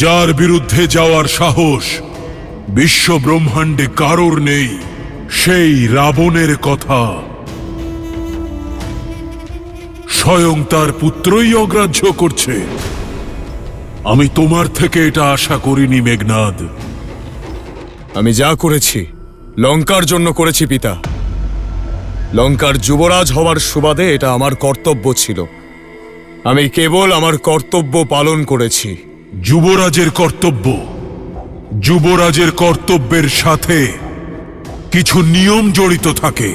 যার বিরুদ্ধে যাওয়ার সাহস বিশ্ব ব্রহ্মাণ্ডে কারোর নেই, সেই রাবণের কথা স্বয়ং তার পুত্রই অগ্রাহ্য করছে। আমি তোমার থেকে এটা আশা করিনি মেঘনাদ। আমি যা করেছি লঙ্কার জন্য করেছি পিতা। লঙ্কার যুবরাজ হওয়ার সুবাদে এটা আমার কর্তব্য ছিল। আমি কেবল আমার কর্তব্য পালন করেছি। যুবরাজের কর্তব্য, যুবরাজের কর্তব্যের সাথে কিছু নিয়ম জড়িত থাকে।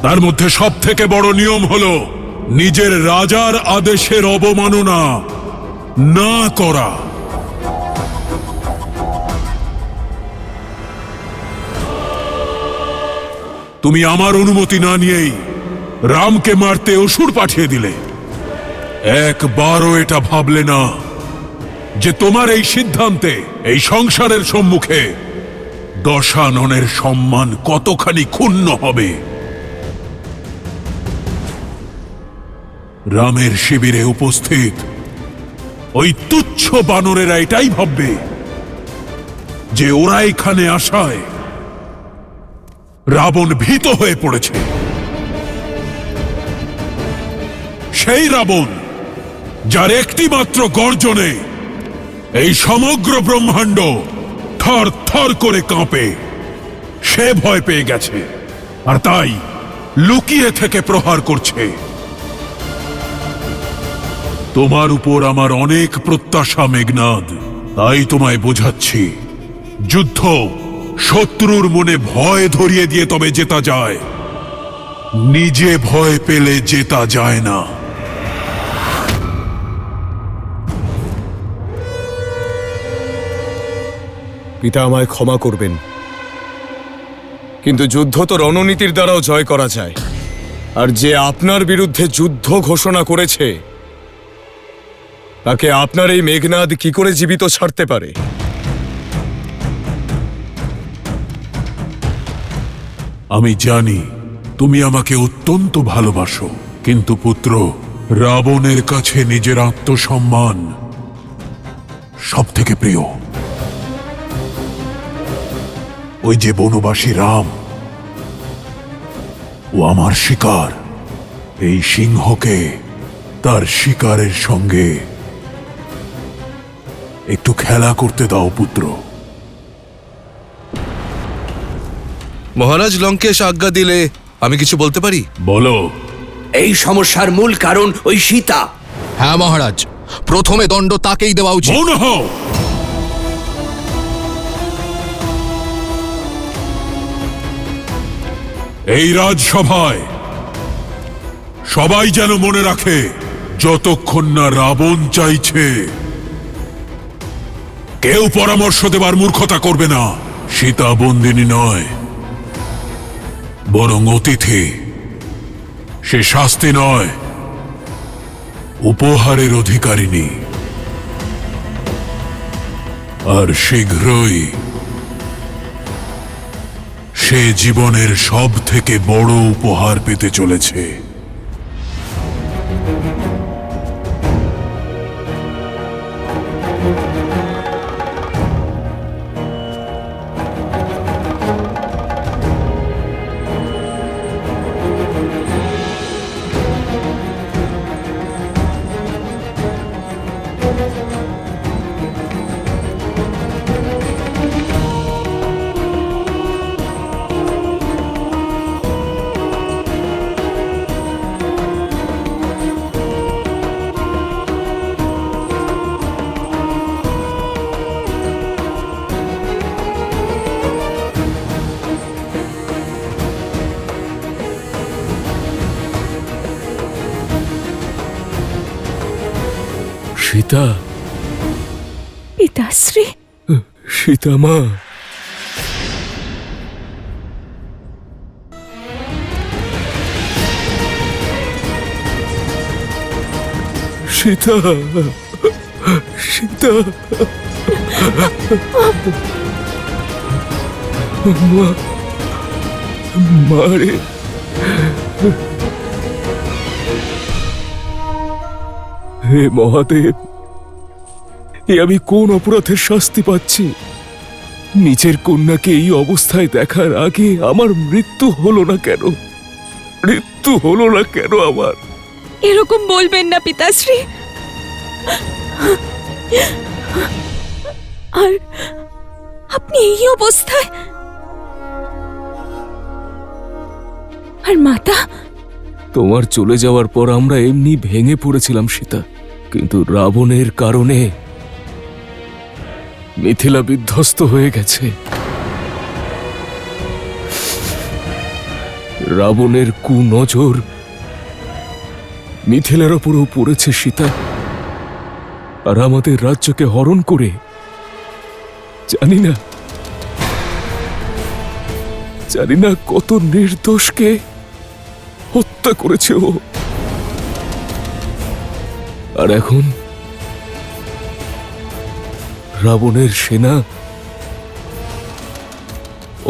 তার মধ্যে সব থেকে বড় নিয়ম হলো নিজের রাজার আদেশের অবমাননা না করা। তুমি আমার অনুমতি না নিয়েই রামকে মারতে অসুর পাঠিয়ে দিলে। একবারও এটা ভাবলে না যে তোমার এই সিদ্ধান্তে এই সংসারের সম্মুখে দশাননের সম্মান কতখানি ক্ষুণ্ণ হবে। রামের শিবিরে উপস্থিত ওই তুচ্ছ বানরেরা এটাই ভাববে যে ওরা এখানে আসায় রাবণ ভীত হয়ে পড়েছে। সেই রাবণ যার একটি মাত্র গর্জনে এই সমগ্র ব্রহ্মাণ্ড থর থর করে কাঁপে, সে ভয় পেয়ে গেছে আর তাই লুকিয়ে থেকে প্রহার করছে। তোমার উপর আমার অনেক প্রত্যাশা মেঘনাদ, তাই তোমায় বোঝাচ্ছি, যুদ্ধ শত্রুর মনে ভয় ধরিয়ে দিয়ে তবে জেতা যায়, নিজে ভয় পেলে জেতা যায় না। পিতা আমায় ক্ষমা করবেন, কিন্তু যুদ্ধ তো রণনীতির দ্বারাও জয় করা যায়। আর যে আপনার বিরুদ্ধে যুদ্ধ ঘোষণা করেছে তাকে আপনার এই মেঘনাদ কি করে জীবিত ছাড়তে পারে? আমি জানি তুমি আমাকে অত্যন্ত ভালোবাসো, কিন্তু পুত্র, রাবণের কাছে নিজের আত্মসম্মান সব থেকে প্রিয়। ওই যে বনবাসী রাম, ও আমার শিকার। এই সিংহকে তার শিকারের সঙ্গে একটু খেলা করতে দাও পুত্র। মহারাজ লঙ্কেশ আজ্ঞা দিলে আমি কিছু বলতে পারি? বলো। এই সমস্যার মূল কারণ ওই সীতা। হ্যাঁ মহারাজ, প্রথমে দণ্ড তাকেই দেওয়া উচিত। মৌন হও। এই রাজসভায় সবাই যেন মনে রাখে, যতক্ষণ না রাবণ চাইছে কেউ পরামর্শ দেবার মূর্খতা করবে না। সীতা বন্দিনী নয়, বরং অতিথি। সে শাস্তি নয়, উপহারের অধিকারিণী। আর শীঘ্রই সে জীবনের সব থেকে বড় উপহার পেতে চলেছে। সীতা, পিতাশ্রী, সীতা মা, সীতা, সীতা, মা, মারে। হে মহাদেব, এ আমি কোন অপরাধের শাস্তি পাচ্ছি? নিজের কন্যাকে এই অবস্থায় দেখার আগে আমার মৃত্যু হলো না কেন? মৃত্যু হলো না কেন আমার? এরকম বলবেন না পিতাশ্রী। আর আপনি এই অবস্থায়, আর মাতা? তোমার চলে যাওয়ার পর আমরা এমনি ভেঙে পড়েছিলাম সীতা, কিন্তু রাবণের কারণে মিথিলা বিধ্বস্ত হয়ে গেছে। রাবণের কুনজর মিথিলার ওপরও পড়েছে সীতা, আর আমাদের রাজ্যকে হরণ করে জানি না কত নির্দোষকে হত্যা করেছে ও। আর এখন রাবণের সেনা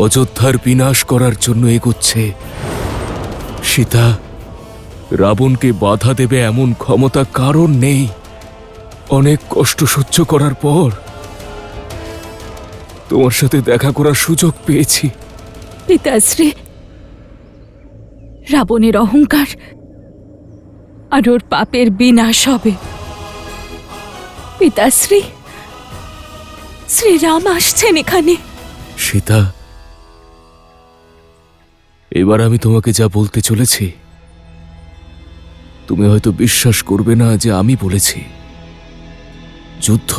অযোধ্যার বিনাশ করার জন্য এগোচ্ছে। সীতা, রাবণকে বাধা দেবে এমন ক্ষমতা কারণ নেই। অনেক কষ্ট সহ্য করার পর তোমার সাথে দেখা করার সুযোগ পেয়েছি। পিতাশ্রী, রাবণের অহংকার আর ওর পাপের বিনাশ হবে। পিতাশ্রী, শ্রীরাম আসছেন এখানে। সীতা, এবার আমি তোমাকে যা বলতে চলেছি তুমি হয়তো বিশ্বাস করবে না যে আমি বলেছি। যুদ্ধ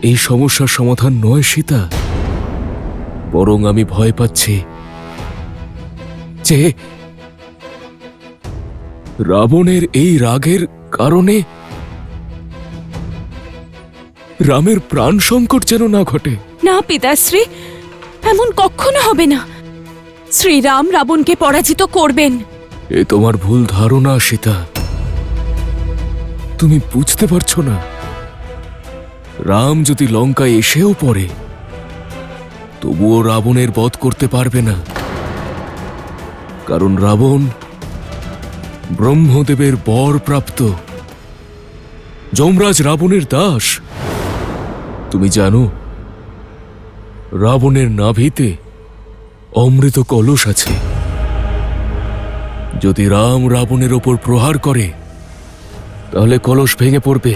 এই সমস্যার সমাধান নয় সীতা, বরং আমি ভয় পাচ্ছি যে রাবণের এই রাগের কারণে রামের প্রাণ সংকট যেন না ঘটে। না পিতাশ্রী, এমন কখনো হবে না। শ্রীরাম রাবণকে পরাজিত করবেন। এ তোমার ভুল ধারণা সীতা, তুমি বুঝতে পারছো না। রাম যদি লঙ্কায় এসেও পড়ে তবুও রাবণের বধ করতে পারবে না, কারণ রাবণ ব্রহ্মদেবের বর প্রাপ্ত। যমরাজ রাবণের দাস। তুমি জানো রাবণের নাভিতে অমৃত কলস আছে। যদি রাম রাবণের ওপর প্রহার করে তাহলে কলস ভেঙে পড়বে,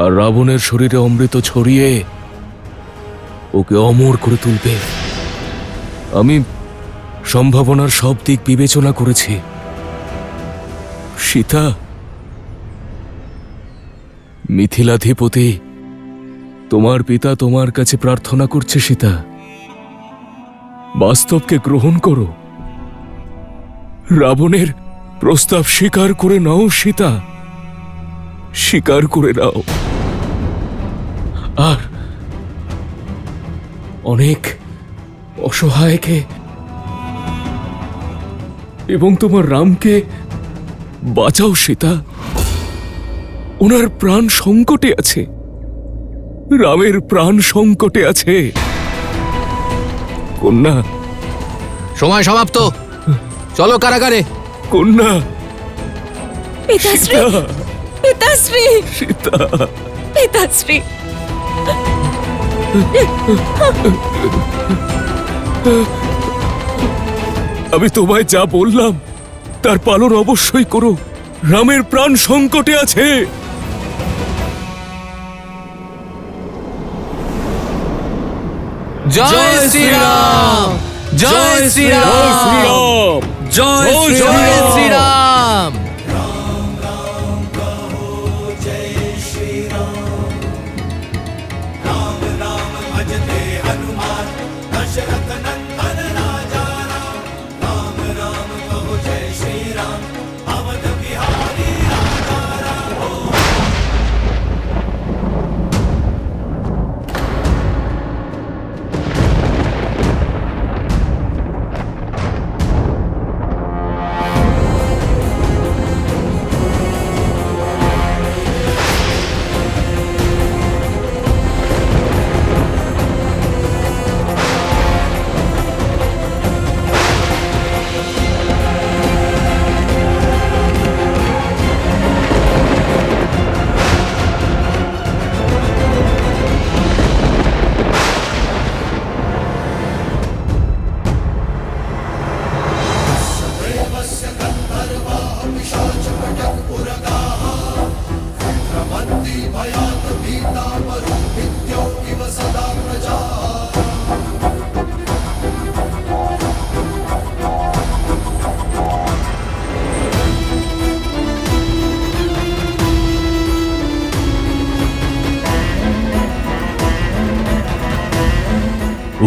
আর রাবণের শরীরে অমৃত ছড়িয়ে ওকে অমর করে তুলবে। আমি সম্ভাবনার সব দিক বিবেচনা করেছি। সীতা, মিথিলাধিপতি তোমার পিতা তোমার কাছে প্রার্থনা করছে। সীতা, বাস্তবকে গ্রহণ করো। রাবণের প্রস্তাব স্বীকার করে নাও সীতা, স্বীকার করে নাও। আর অনেক অসহায়কে এবং তোমার রামকে বাঁচাও সীতা। ওনার প্রাণ সংকটে আছে, রামের প্রাণ সংকটে আছে। কন্যা, সময় সমাপ্ত, চলো কারাগারে। কন্যা, পিতাশ্রী, সীতা, পিতাশ্রী, সীতা। পিতাশ্রী। আমি তোমায় যা বললাম তার পালন অবশ্যই করো। রামের প্রাণ সংকটে আছে। জয় শ্রীরাম, জয় শ্রীরাম, জয় শ্রীরাম।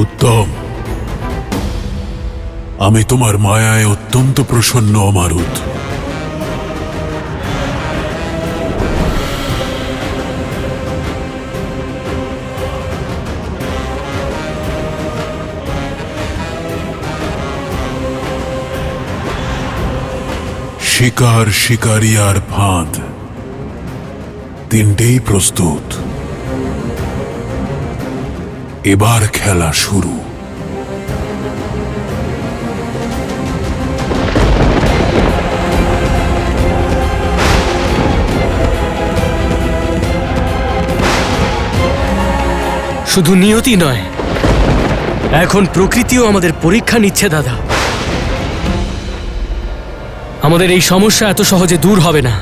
উত্তম, আমি তোমার মায়ায় অত্যন্ত প্রসন্ন অমারুত। শিকার, শিকারি আর ফাঁদ তিনটেই প্রস্তুত। এবার খেলা শুরু। শুধু নিয়তি নয়, এখন প্রকৃতিও আমাদের পরীক্ষা নিচ্ছে দাদা। আমাদের এই সমস্যা এত সহজে দূর হবে না।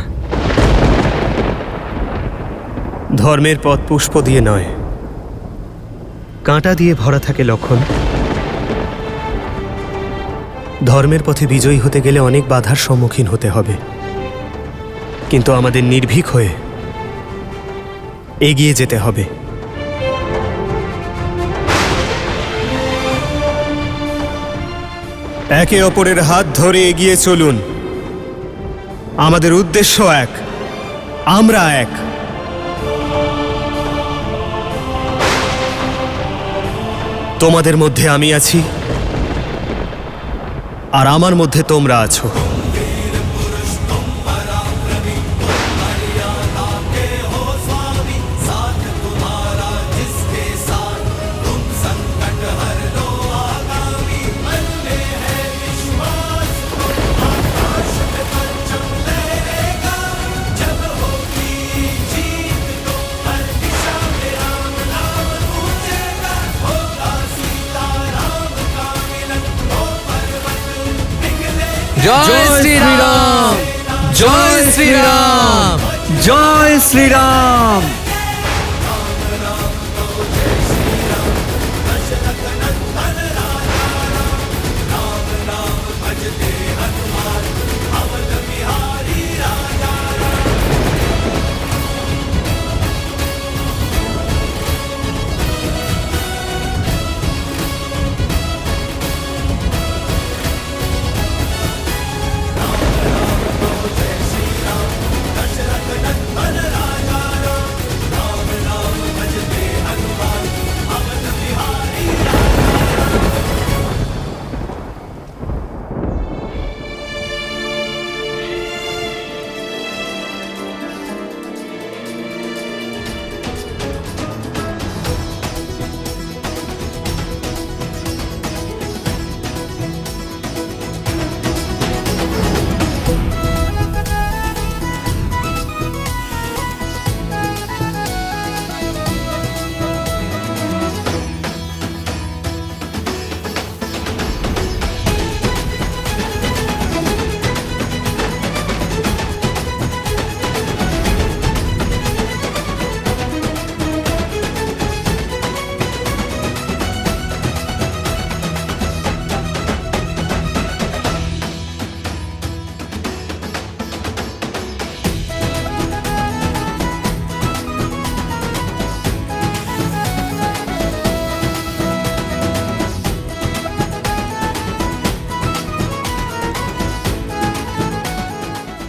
ধর্মের পথ পুষ্প দিয়ে নয়, কাঁটা দিয়ে ভরা থাকে লক্ষণ। ধর্মের পথে বিজয়ী হতে গেলে অনেক বাধার সম্মুখীন হতে হবে, কিন্তু আমাদের নির্ভীক হয়ে এগিয়ে যেতে হবে। একে অপরের হাত ধরে এগিয়ে চলুন। আমাদের উদ্দেশ্য এক, আমরা এক। তোমাদের মধ্যে আমি আছি, আর আমার মধ্যে তোমরা আছো। জয় শ্রীরাম, জয় শ্রীরাম, জয় শ্রীরাম।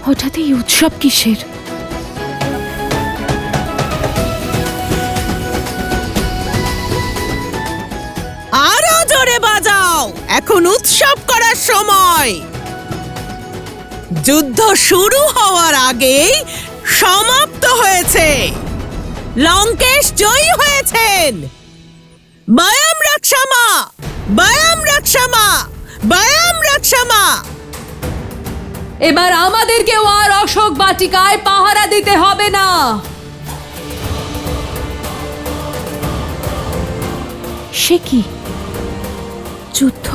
হঠাৎ এই উৎসব কিসের? আরো জোরে বাজাও, এখন উৎসব করার সময়। যুদ্ধ শুরু হওয়ার আগেই সমাপ্ত হয়েছে। লঙ্কেশ জয়ী হয়েছেন। বয়াম রক্ষমা, বয়াম রক্ষমা, বয়াম রক্ষমা। এবার আমাদেরকেও আর অশোক বাটিকায় পাহারা দিতে হবে না। সে কি যুদ্ধ,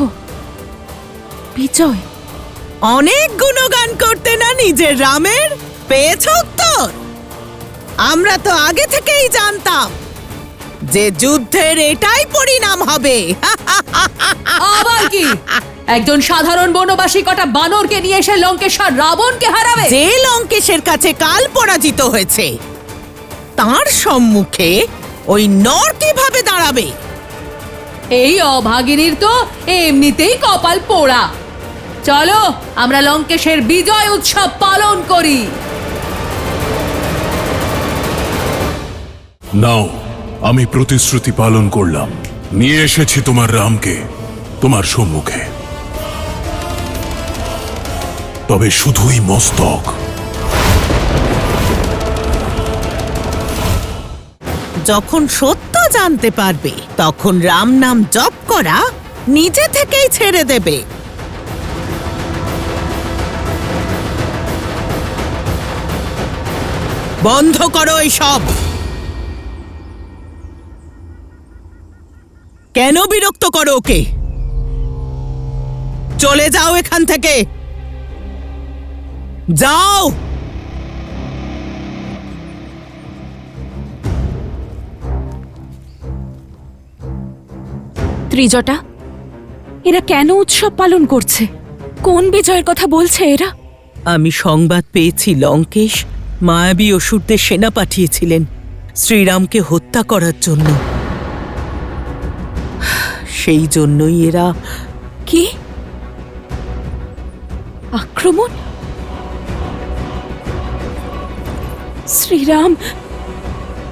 বিজয়? অনেক গুণগান করতে না নিজের রামের, পেয়েছ উত্তর? আমরা তো আগে থেকেই জানতাম যে যুদ্ধের এটাই পরিণাম হবে। আবার কি? একজন সাধারণ বনবাসী কটা বানরকে নিয়ে এসে লঙ্কেশ্বর রাবণকে হারাবে? যে লঙ্কেশের কাছে কাল পরাজিত হয়েছে, তার সম্মুখে ওই নর কিভাবে দাঁড়াবে? এই অভাগিনীর তো এমনিতেই কপাল পোড়া। চলো আমরা লঙ্কেশের বিজয় উৎসব পালন করি। নাও, আমি প্রতিশ্রুতি পালন করলাম, নিয়ে এসেছি তোমার রামকে তোমার সম্মুখে। তবে শুধুই মস্তক। যখন সত্য জানতে পারবে তখন রাম নাম জপ করা নিজে থেকেই ছেড়ে দেবে। বন্ধ করো এসব। কেন বিরক্ত করো ওকে? চলে যাও এখান থেকে, যাও। ত্রিজটা, এরা কেন উৎসব পালন করছে? কোন বিজয়ের কথা বলছে এরা? আমি সংবাদ পেয়েছি লঙ্কেশ মায়াবী অসুরদের সেনা পাঠিয়েছিলেন শ্রীরামকে হত্যা করার জন্য। সেই জন্যই এরা। কি আক্রমণ? শ্রীরাম,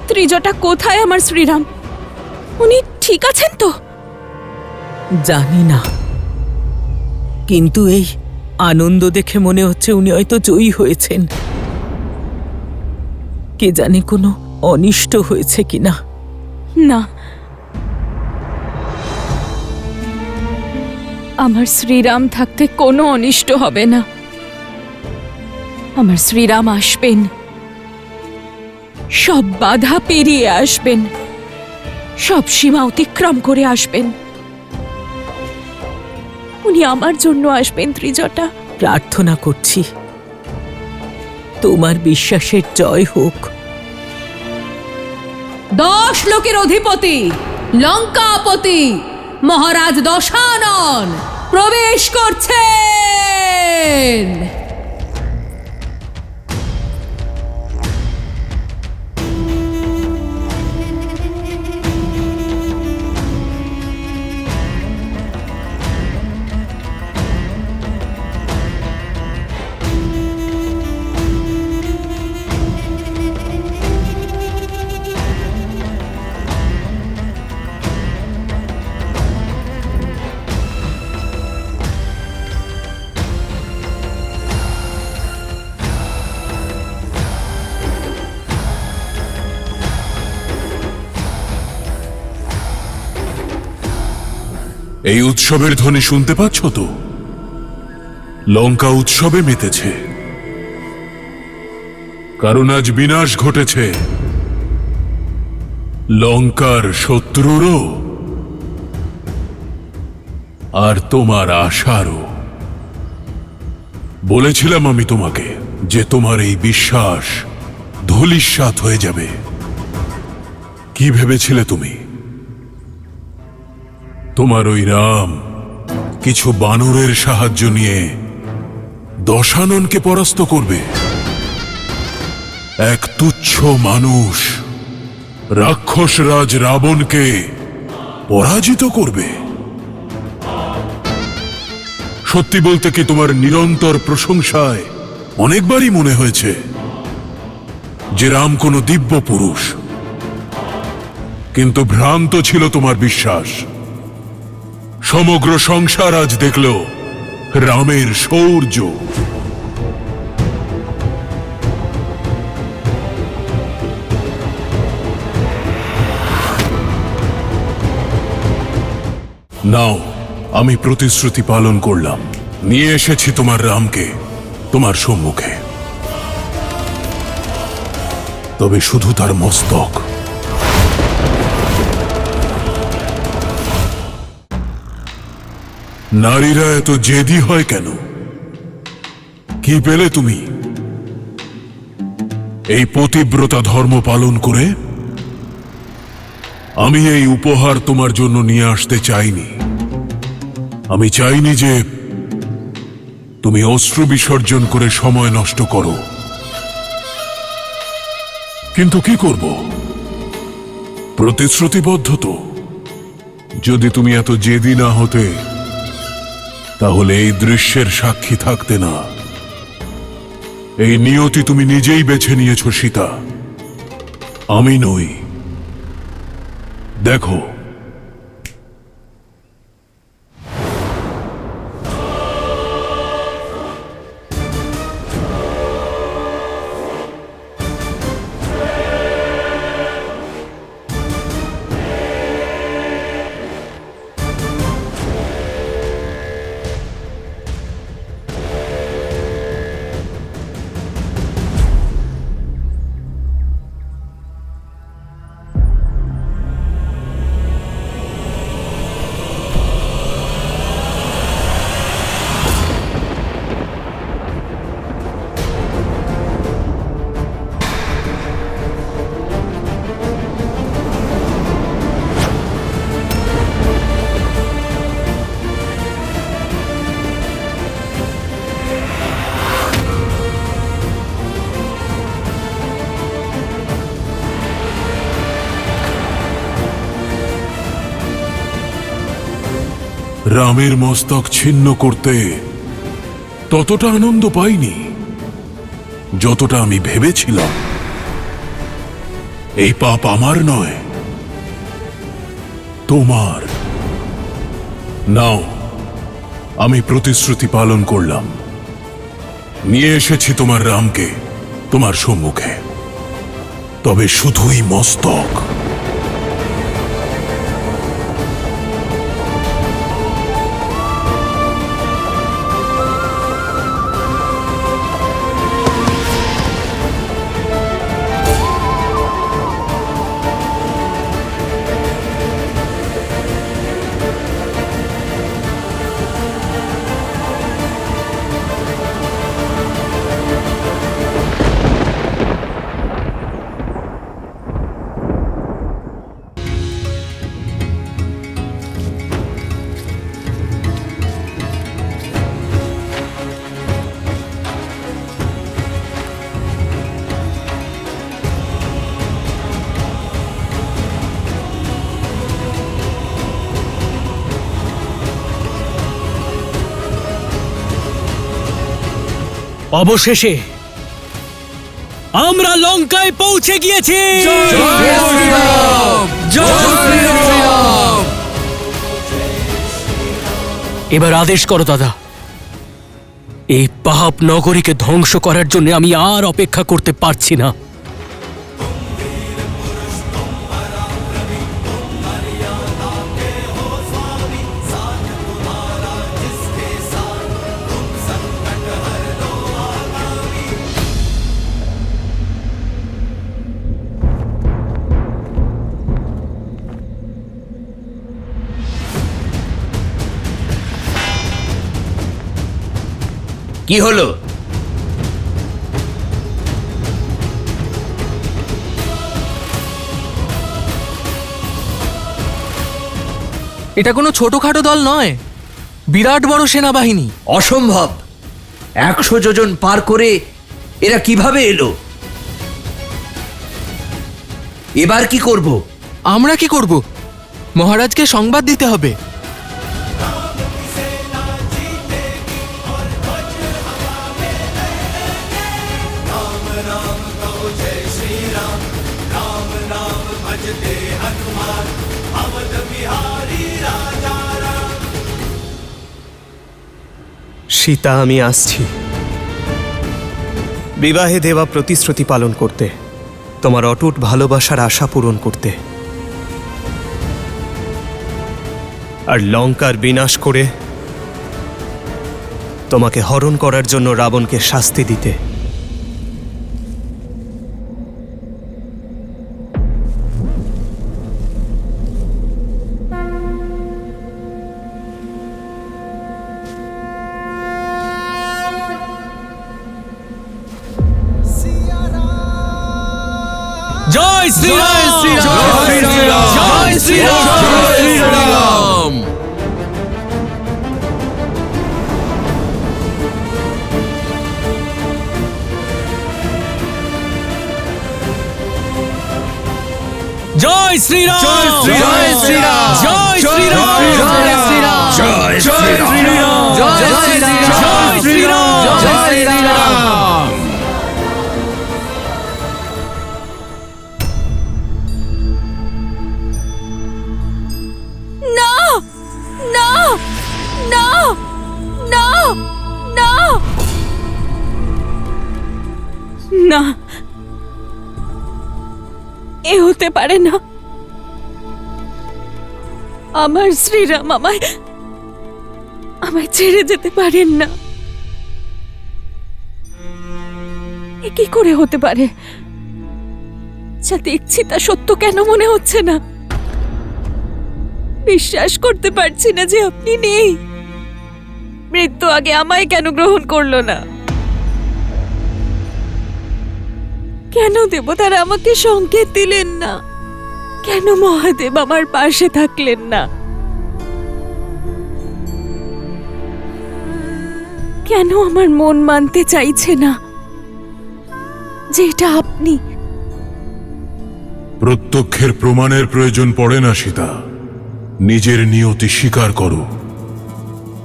ত্রিজটা কোথায় আমার শ্রীরাম? উনি ঠিক আছেন তো? জানি না, কিন্তু এই আনন্দ দেখে মনে হচ্ছে উনি হয়তো জয়ী হয়েছেন। কে জানে কোনো অনিষ্ট হয়েছে কিনা। না, আমার শ্রীরাম থাকতে কোনো অনিষ্ট হবে না। আমার শ্রীরাম আসবেন, সব বাধা পেরিয়ে আসবেন, সব সীমা অতিক্রম করে আসবেন। উনি আমার জন্য আসবেন ত্রিজটা। প্রার্থনা করছি তোমার বিশ্বাসের জয় হোক। 10 লোকের অধিপতি লঙ্কাপতি মহারাজ দশানন প্রবেশ করছেন। এই উৎসবের ধ্বনি শুনতে পাচ্ছ তো? লঙ্কা উৎসবে মেতেছে, কারণ আজ বিনাশ ঘটেছে লঙ্কার শত্রুরও আর তোমার আশারও। বলেছিলাম আমি তোমাকে যে তোমার এই বিশ্বাস ধূলিসাৎ হয়ে যাবে। কি ভেবেছিলে তুমি? তোমার ওই রাম কিছু বানরের সাহায্য নিয়ে দশাননকে পরাস্ত করবে? এক তুচ্ছ মানুষ রাক্ষসরাজ রাবণকে পরাজিত করবে? সত্যি বলতে কি তোমার নিরন্তর প্রশংসায় অনেকবারই মনে হয়েছে যে রাম কোনো দিব্য পুরুষ, কিন্তু ভ্রান্ত ছিল তোমার বিশ্বাস। সমগ্র সংসার আজ দেখল রামের শৌর্য। নাও, আমি প্রতিশ্রুতি পালন করলাম, নিয়ে এসেছি তোমার রামকে তোমার সম্মুখে। তবে শুধু তার মস্তক। নারীরা এত জেদি হয় কেন? কি পেলে তুমি এই পতিব্রতা ধর্ম পালন করে? আমি এই উপহার তোমার জন্য নিয়ে আসতে চাইনি। আমি চাইনি যে তুমি অশ্রু বিসর্জন করে সময় নষ্ট করো। কিন্তু কি করব? প্রতিশ্রুতিবদ্ধ তো। যদি তুমি এত জেদি না হতে তাহলে এই দৃশ্যের সাক্ষী থাকতে না। এই নিয়তি তুমি নিজেই বেছে নিয়েছো সীতা, আমি নই। দেখো, রামের মস্তক ছিন্ন করতে ততটা আনন্দ পাইনি যতটা আমি ভেবেছিলাম। এই পাপ আমার নয়, তোমার। নাও, আমি প্রতিশ্রুতি পালন করলাম, নিয়ে এসেছি তোমার রামকে তোমার সম্মুখে, তবে শুধুই মস্তক। অবশেষে আমরা লঙ্কায় পৌঁছে গিয়েছি। এবার আদেশ করো দাদা, এই পাহাপ নগরীকে ধ্বংস করার জন্য আমি আর অপেক্ষা করতে পারছি না। কি হলো? এটা কোনো ছোটখাটো দল নয়, বিরাট বড় সেনাবাহিনী। অসম্ভব! 100 যোজন পার করে এরা কিভাবে এলো? এবার কি করব? আমরা কি করব? মহারাজকে সংবাদ দিতে হবে। সীতা, আমি আসছি বিবাহে দেওয়া প্রতিশ্রুতি পালন করতে, তোমার অটুট ভালোবাসার আশা পূরণ করতে, আর লঙ্কার বিনাশ করে তোমাকে হরণ করার জন্য রাবণকে শাস্তি দিতে। জয় শ্রীরাম! জয় শ্রীরাম! জয় শ্রীরাম! জয় শ্রীরাম! জয় শ্রীরাম! জয় শ্রীরাম! জয় জয় শ্রীরাম জয় শ্রীরাম জয় শ্রীরাম জয় শ্রীরাম জয় শ্রীরাম। না না না না না না, এ হতে পারে না। আমার শ্রীরাম আমায় ছেড়ে যেতে পারেন না। এ কি করে হতে পারে? যা দেখছি তা সত্য কেন মনে হচ্ছে না? বিশ্বাস করতে পারছি না যে আপনি নেই। মৃত্যু আগে আমায় কেন গ্রহণ করলো না? কেন দেবতারা আমাকে সংকেত দিলেন না? কেন মহাদেব আমার পাশে থাকলেন না? কেন আমার মন মানতে চাইছে না যে এটা আপনি? প্রত্যক্ষের প্রমাণের প্রয়োজন পড়ে না সীতা, নিজের নিয়তি স্বীকার করো।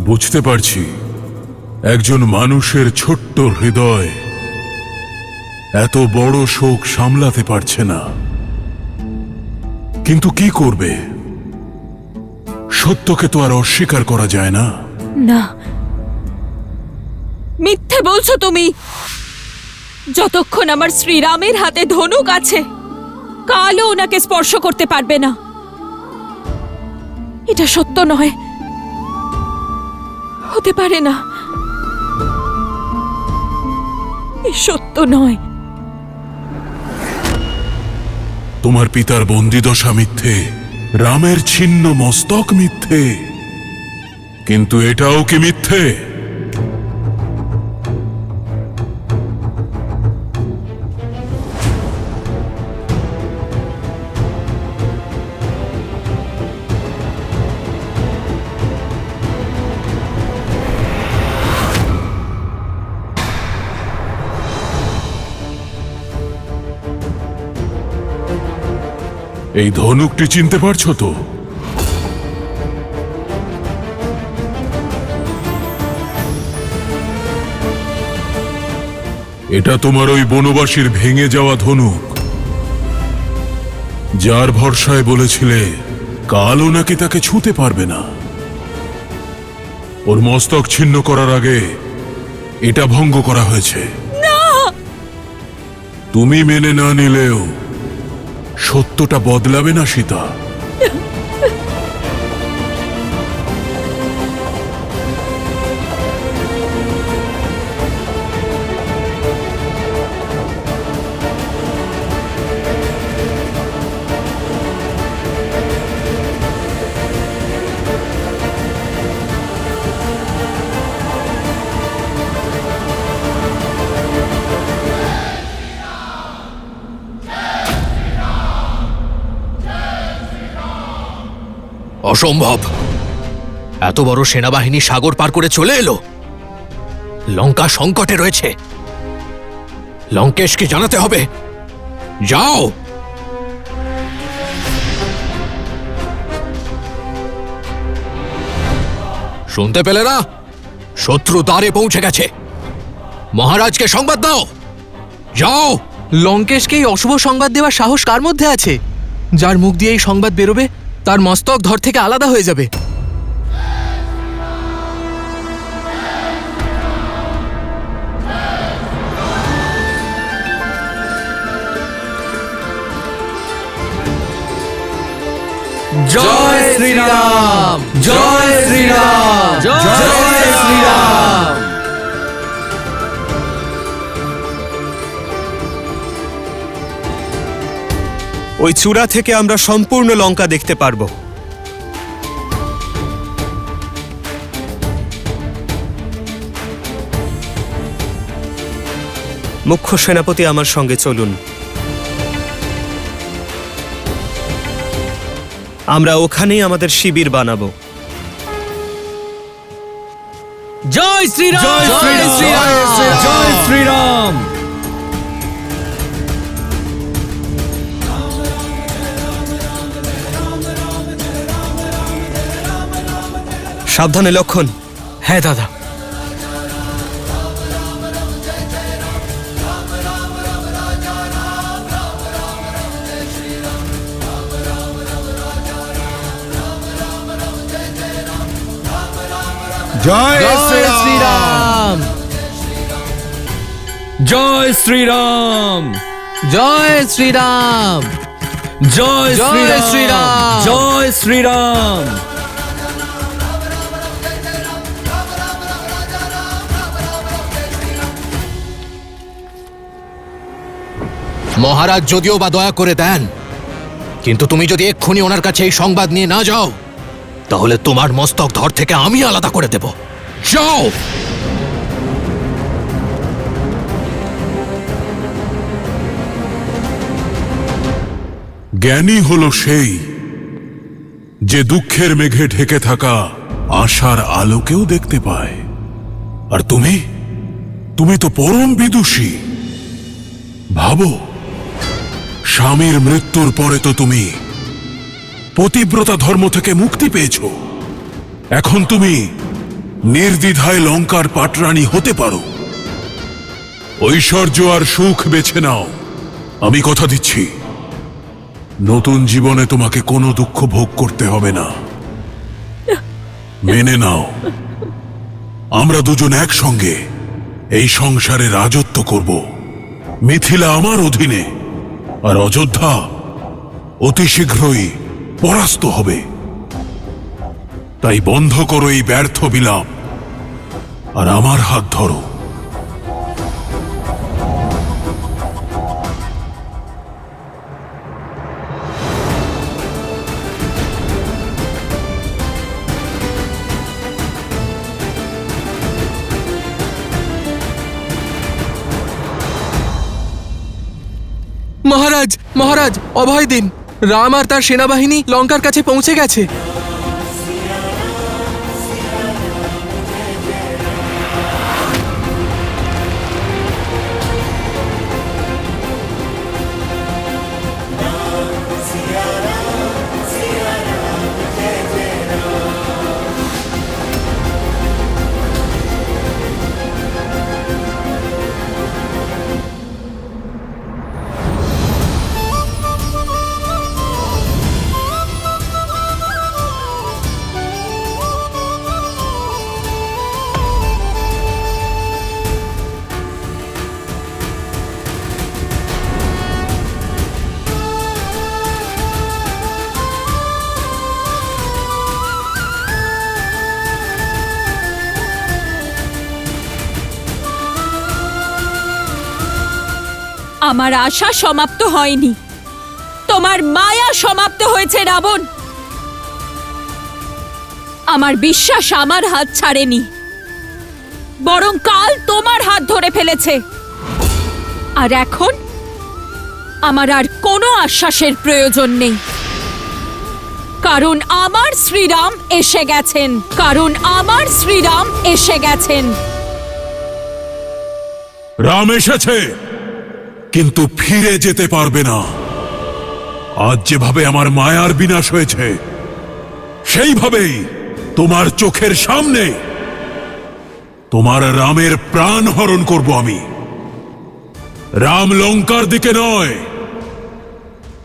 বুঝতে পারছি একজন মানুষের ছোট্ট হৃদয় এত বড় শোক সামলাতে পারছে না, কিন্তু কি করবে? সত্যকে তো আর অস্বীকার করা যায় না। না, মিথ্যে বলছো তুমি। যতক্ষণ আমার শ্রীরামের হাতে ধনুক আছে, কালও ওনাকে স্পর্শ করতে পারবে না। এটা সত্য নয়, হতে পারে না, এ সত্য নয়। তোমার পিতার বন্দিদশা মিথ্যে, রামের ছিন্ন মস্তক মিথ্যে, কিন্তু এটাও কি মিথ্যে? এই ধনুকটি চিনতে পারছো তো? এটা তোমার ওই বনবাসীর ভেঙে যাওয়া ধনুক, যার ভরসায় বলেছিলে কালও নাকি তাকে ছুঁতে পারবে না। ওর মস্তক ছিন্ন করার আগে এটা ভঙ্গ করা হয়েছে। তুমি মেনে না নিলেও সত্যটা বদলাবে না সীতা। অসম্ভব! এত বড় সেনাবাহিনী সাগর পার করে চলে এলো। লঙ্কা সংকটে রয়েছে, লঙ্কেশকে জানাতে হবে। যাও। শুনতে পেলে না? শত্রু দ্বারে পৌঁছে গেছে। মহারাজকে সংবাদ দাও। যাও। লঙ্কেশকে এই অশুভ সংবাদ দেওয়ার সাহস কার মধ্যে আছে? যার মুখ দিয়ে এই সংবাদ বেরোবে তার মস্তক ধর থেকে আলাদা হয়ে যাবে। জয় শ্রীরাম জয় শ্রীরাম জয় শ্রীরাম। ওই চূড়া থেকে আমরা সম্পূর্ণ লঙ্কা দেখতে পারবো। মুখ্য সেনাপতি আমার সঙ্গে চলুন। আমরা ওখানেই আমাদের শিবির বানাবো। জয় শ্রীরাম জয় শ্রীরাম জয় শ্রীরাম। সাবধানে লক্ষণ। হ্যাঁ দাদা। জয় শ্রীরাম জয় শ্রীরাম, জয় শ্রীরাম, জয় জয় শ্রীরাম, জয় শ্রীরাম। মহারাজ যদিও বা দয়া করে দেন, কিন্তু তুমি যদি এক্ষুনি ওনার কাছে এই সংবাদ নিয়ে না যাও, তাহলে তোমার মস্তক ধর থেকে আমি আলাদা করে দেব। যাও। জ্ঞানী হলো সেই যে দুঃখের মেঘে ঢেকে থাকা আশার আলোকেও দেখতে পায়। আর তুমি তুমি তো পরম বিদুষী। ভাবো, স্বামীর মৃত্যুর পরে তো তুমি পতিব্রতা ধর্ম থেকে মুক্তি পেয়েছ। এখন তুমি নির্দ্বিধায় লঙ্কার পাটরানী হতে পারো। ঐশ্বর্য আর সুখ বেছে নাও। আমি কথা দিচ্ছি, নতুন জীবনে তোমাকে কোনো দুঃখ ভোগ করতে হবে না। মেনে নাও, আমরা দুজন একসঙ্গে এই সংসারে রাজত্ব করব। মিথিলা আমার অধীনে, আর অযোধ্যা অতি শীঘ্রই পরাস্ত হবে। তাই বন্ধ করো এই ব্যর্থ বিলাপ, আর আমার হাত ধরো। মহারাজ, মহারাজ, অভয় দিন। রাম আর তার সেনাবাহিনী লঙ্কার কাছে পৌঁছে গেছে। আমার আশা সমাপ্ত হয়নি, তোমার মায়া সমাপ্ত হয়েছে রাবণ। আমার বিশ্বাস আমার হাত ছাড়েনি, বরং কাল তোমার হাত ধরে ফেলেছে। আর এখন আমার আর কোনো আশ্বাসের প্রয়োজন নেই, কারণ আমার শ্রীরাম এসে গেছেন, কারণ আমার শ্রীরাম এসে গেছেন। রাম এসেছে, কিন্তু ফিরে যেতে পারবে না। আজ যেভাবে আমার মায়ার বিনাশ হয়েছে, সেইভাবেই তোমার চোখের সামনে তোমার রামের প্রাণ হরণ করব আমি। রাম লঙ্কার দিকে নয়,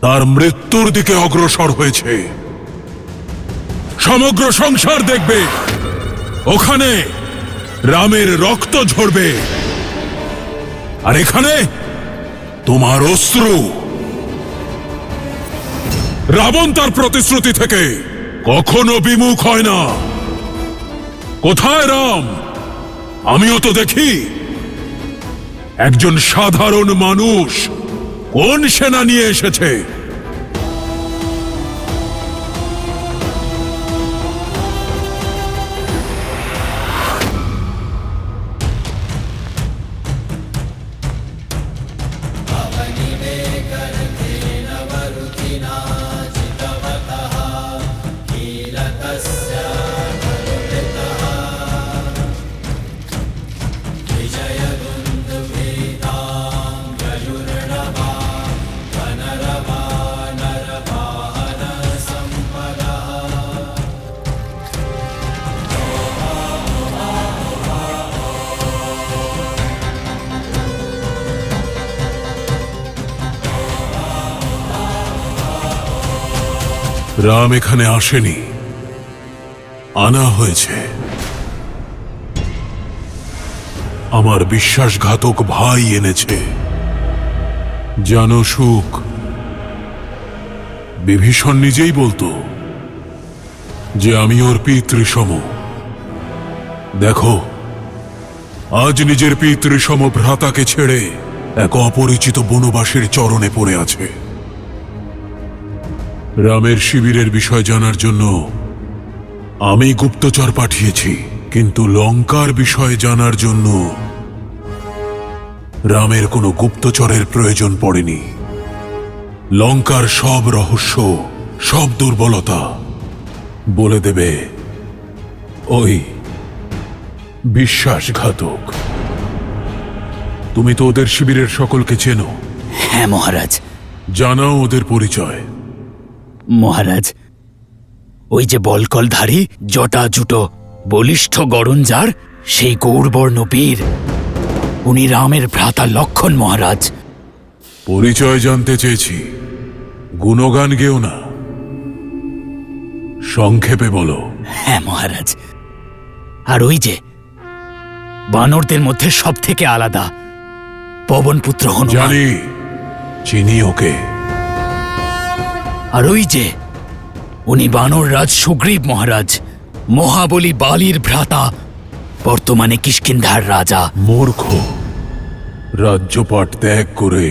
তার মৃত্যুর দিকে অগ্রসর হয়েছে। সমগ্র সংসার দেখবে, ওখানে রামের রক্ত ঝরবে, আর এখানে তোমার অশ্রু। রাবণ তার প্রতিশ্রুতি থেকে কখনো বিমুখ হয় না। কোথায় রাম? আমিও তো দেখি। একজন সাধারণ মানুষ কোন সেনা নিয়ে এসেছে? রাম এখানে আসেনি, আনা হয়েছে। আমার বিশ্বাসঘাতক ভাই এনেছে। জানো সুখ, বিভীষণ নিজেই বলতো যে আমি ওর পিতৃসম। দেখো, আজ নিজের পিতৃসম ভ্রাতাকে ছেড়ে এক অপরিচিত বনবাসীর চরণে পড়ে আছে। রামের শিবিরের বিষয় জানার জন্য আমি গুপ্তচর পাঠিয়েছি, কিন্তু লঙ্কার বিষয় জানার জন্য রামের কোনো গুপ্তচরের প্রয়োজন পড়েনি। লঙ্কার সব রহস্য, সব দুর্বলতা বলে দেবে ওই বিশ্বাসঘাতক। তুমি তো ওদের শিবিরের সকলকে চেনো। হ্যাঁ মহারাজ। জানাও ওদের পরিচয়। মহারাজ, ওই যে বলকলধারী, জটা জুটো, বলিষ্ঠ গরঞ্জার, সেই গৌরবর্ণ বীর, উনি রামের ভ্রাতা লক্ষণ মহারাজ। পরিচয় জানতে চেয়েছি, গুণগান গেও না, সংক্ষেপে বলো। হ্যাঁ মহারাজ। আর ওই যে বানরদের মধ্যে সব থেকে আলাদা পবনপুত্র হনুমান। জানি, চিনি ওকে। আর ওই যে উনি বানর রাজ সুগ্রীব মহারাজ, মহাবলী বালির ভ্রাতা, বর্তমানে কিষ্কিন্ধার রাজা। মূর্খ, রাজ্যপাট ত্যাগ করে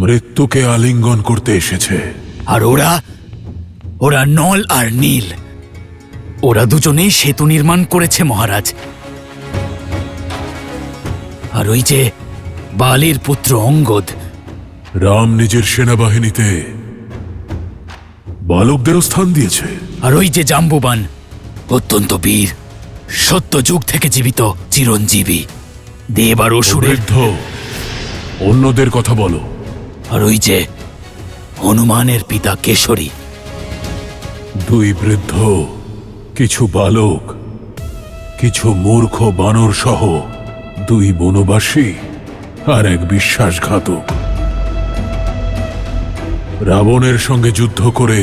মৃত্যুকে আলিঙ্গন করতে এসেছে। আর ওরা নল আর নীল, ওরা দুজনেই সেতু নির্মাণ করেছে মহারাজ। আর ওই যে বালির পুত্র অঙ্গদ, রাম নিজের সেনাবাহিনীতে বালকদেরও স্থান দিয়েছে। আর ওই যে জাম্বুবান, অত্যন্ত বীর, সত্য যুগ থেকে জীবিত চিরঞ্জীবী, দেব আর অসুরের। বৃদ্ধ, অন্যদের কথা বলো। আর ওই যে হনুমানের পিতা কেশরী। দুই বৃদ্ধ, কিছু বালক, কিছু মূর্খ বানর সহ দুই বনবাসী আর এক বিশ্বাসঘাতক রাবণের সঙ্গে যুদ্ধ করে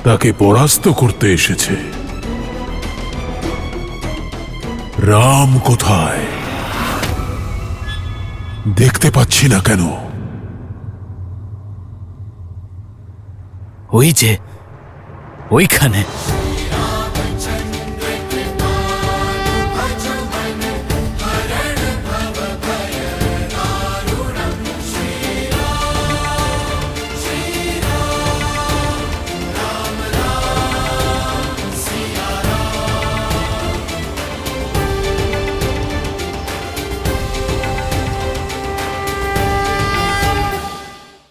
তাকে পরাস্ত করতে এসেছে। রাম কোথায়? দেখতে পাচ্ছি না কেন? ওই যে ওইখানে।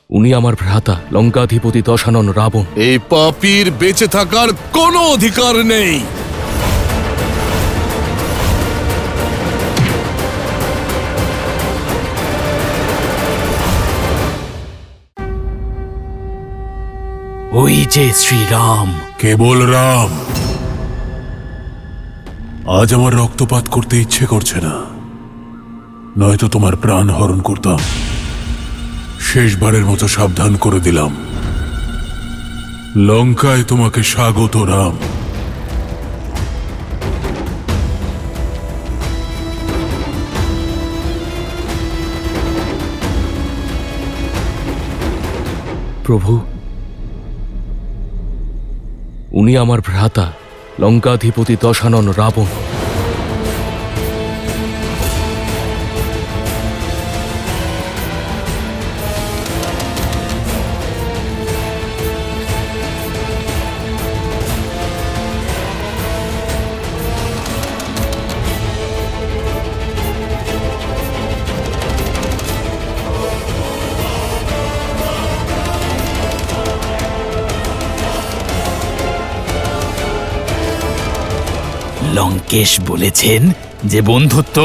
উনি আমার ভ্রাতা লঙ্কাধিপতি দশানন রাবণ। এই পাপীর বেঁচে থাকার কোনো অধিকার নেই। ওই যে শ্রীরাম। কেবল রাম। আজ আমার রক্তপাত করতে ইচ্ছে করছে না, নয়তো তোমার প্রাণ হরণ করতাম। শেষবারের মতো সাবধান করে দিলাম, লঙ্কায় তোমাকে স্বাগত রাম। প্রভু, উনি আমার ভ্রাতা লঙ্কাধিপতি দশানন রাবণ। লঙ্কেশ বলেছেন যে বন্ধুত্ব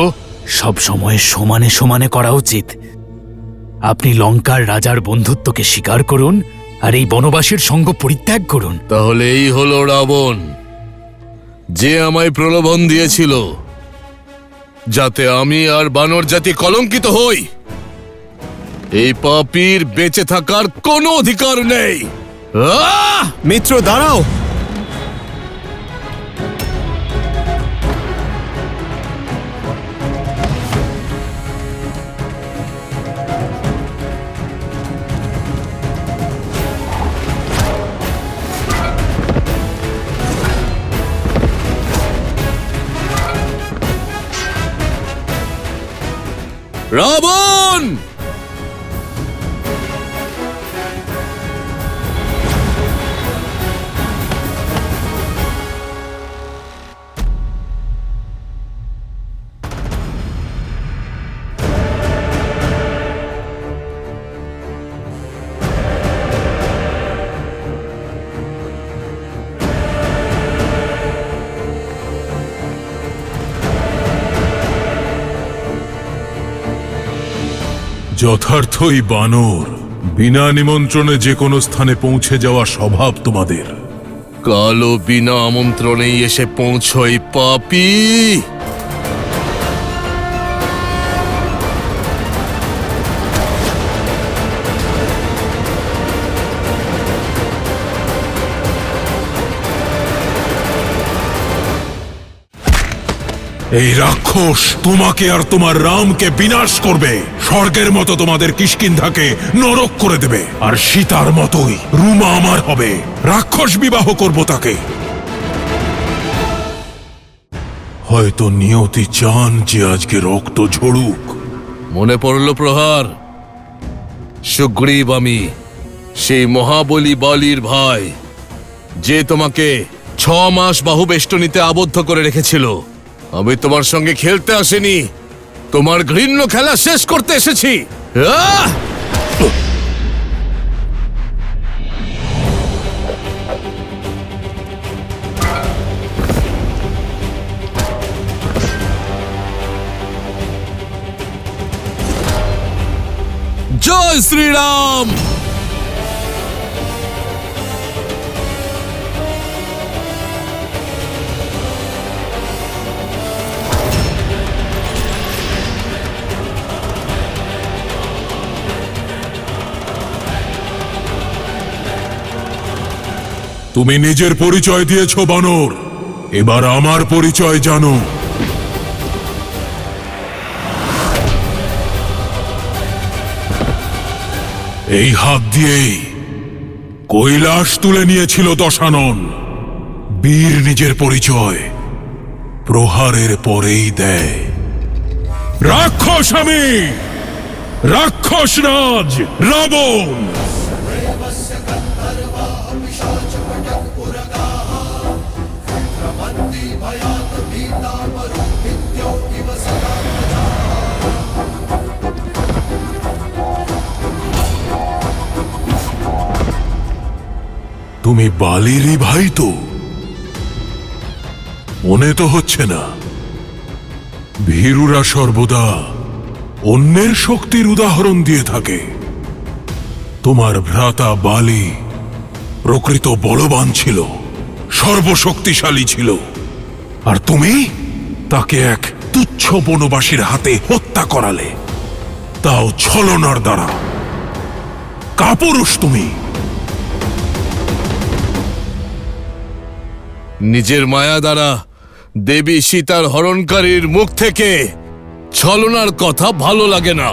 সব সময় সমানে সমানে করা উচিত। আপনি লঙ্কার রাজার বন্ধুত্বকে স্বীকার করুন আর এই বনবাসীর সঙ্গ পরিত্যাগ করুন। তাহলে এই হলো রাবণ, যে আমায় প্রলোভন দিয়েছিল যাতে আমি আর বানর জাতি কলঙ্কিত হই। এই পাপীর বেঁচে থাকার কোনো অধিকার নেই। মিত্র দাঁড়াও। রাবণ! যথার্থই বানর, বিনা নিমন্ত্রণে যে কোনো স্থানে পৌঁছে যাওয়া স্বভাব তোমাদের। কালো বিনা আমন্ত্রণেই এসে পৌঁছই পাপী। এই রাক্ষস তোমাকে আর তোমার রামকে বিনাশ করবে, স্বর্গের মতো তোমাদের কিষ্কিন্ধাকে নরক করে দেবে, আর সীতার মতোই রুমা আমার হবে। রাক্ষস বিবাহ করব তাকে। হয়তো নিয়তি চান যে আজকে রক্ত ঝরুক। মনে পড়ল প্রহার, সুগ্রীব আমি, সেই মহাবলী বালির ভাই, যে তোমাকে 6 মাস বাহুবেষ্টনীতে আবদ্ধ করে রেখেছিল। আমি তোমার সঙ্গে খেলতে আসিনি, তোমার ঘৃণ্য খেলা শেষ করতে এসেছি। জয় শ্রীরাম। তুমি নিজের পরিচয় দিয়েছ বানর, এবার আমার পরিচয় জানো। এই হাত দিয়েই কৈলাস তুলে নিয়েছিল দশানন। বীর নিজের পরিচয় প্রহারের পরেই দেয়। রাক্ষস আমি, রাক্ষস রাজ রাবণ। তুমি বালিরই ভাই তো? মনে তো হচ্ছে না। ভীরুরা সর্বদা অন্যের শক্তির উদাহরণ দিয়ে থাকে। তোমার ভ্রাতা বালি প্রকৃত বলবান ছিল, সর্বশক্তিশালী ছিল, আর তুমি তাকে এক তুচ্ছ বনবাসীর হাতে হত্যা করালে, তাও ছলনার দ্বারা। কাপুরুষ তুমি। নিজের মায়া দ্বারা দেবী সীতার হরণকারীর মুখ থেকে ছলনার কথা ভালো লাগে না।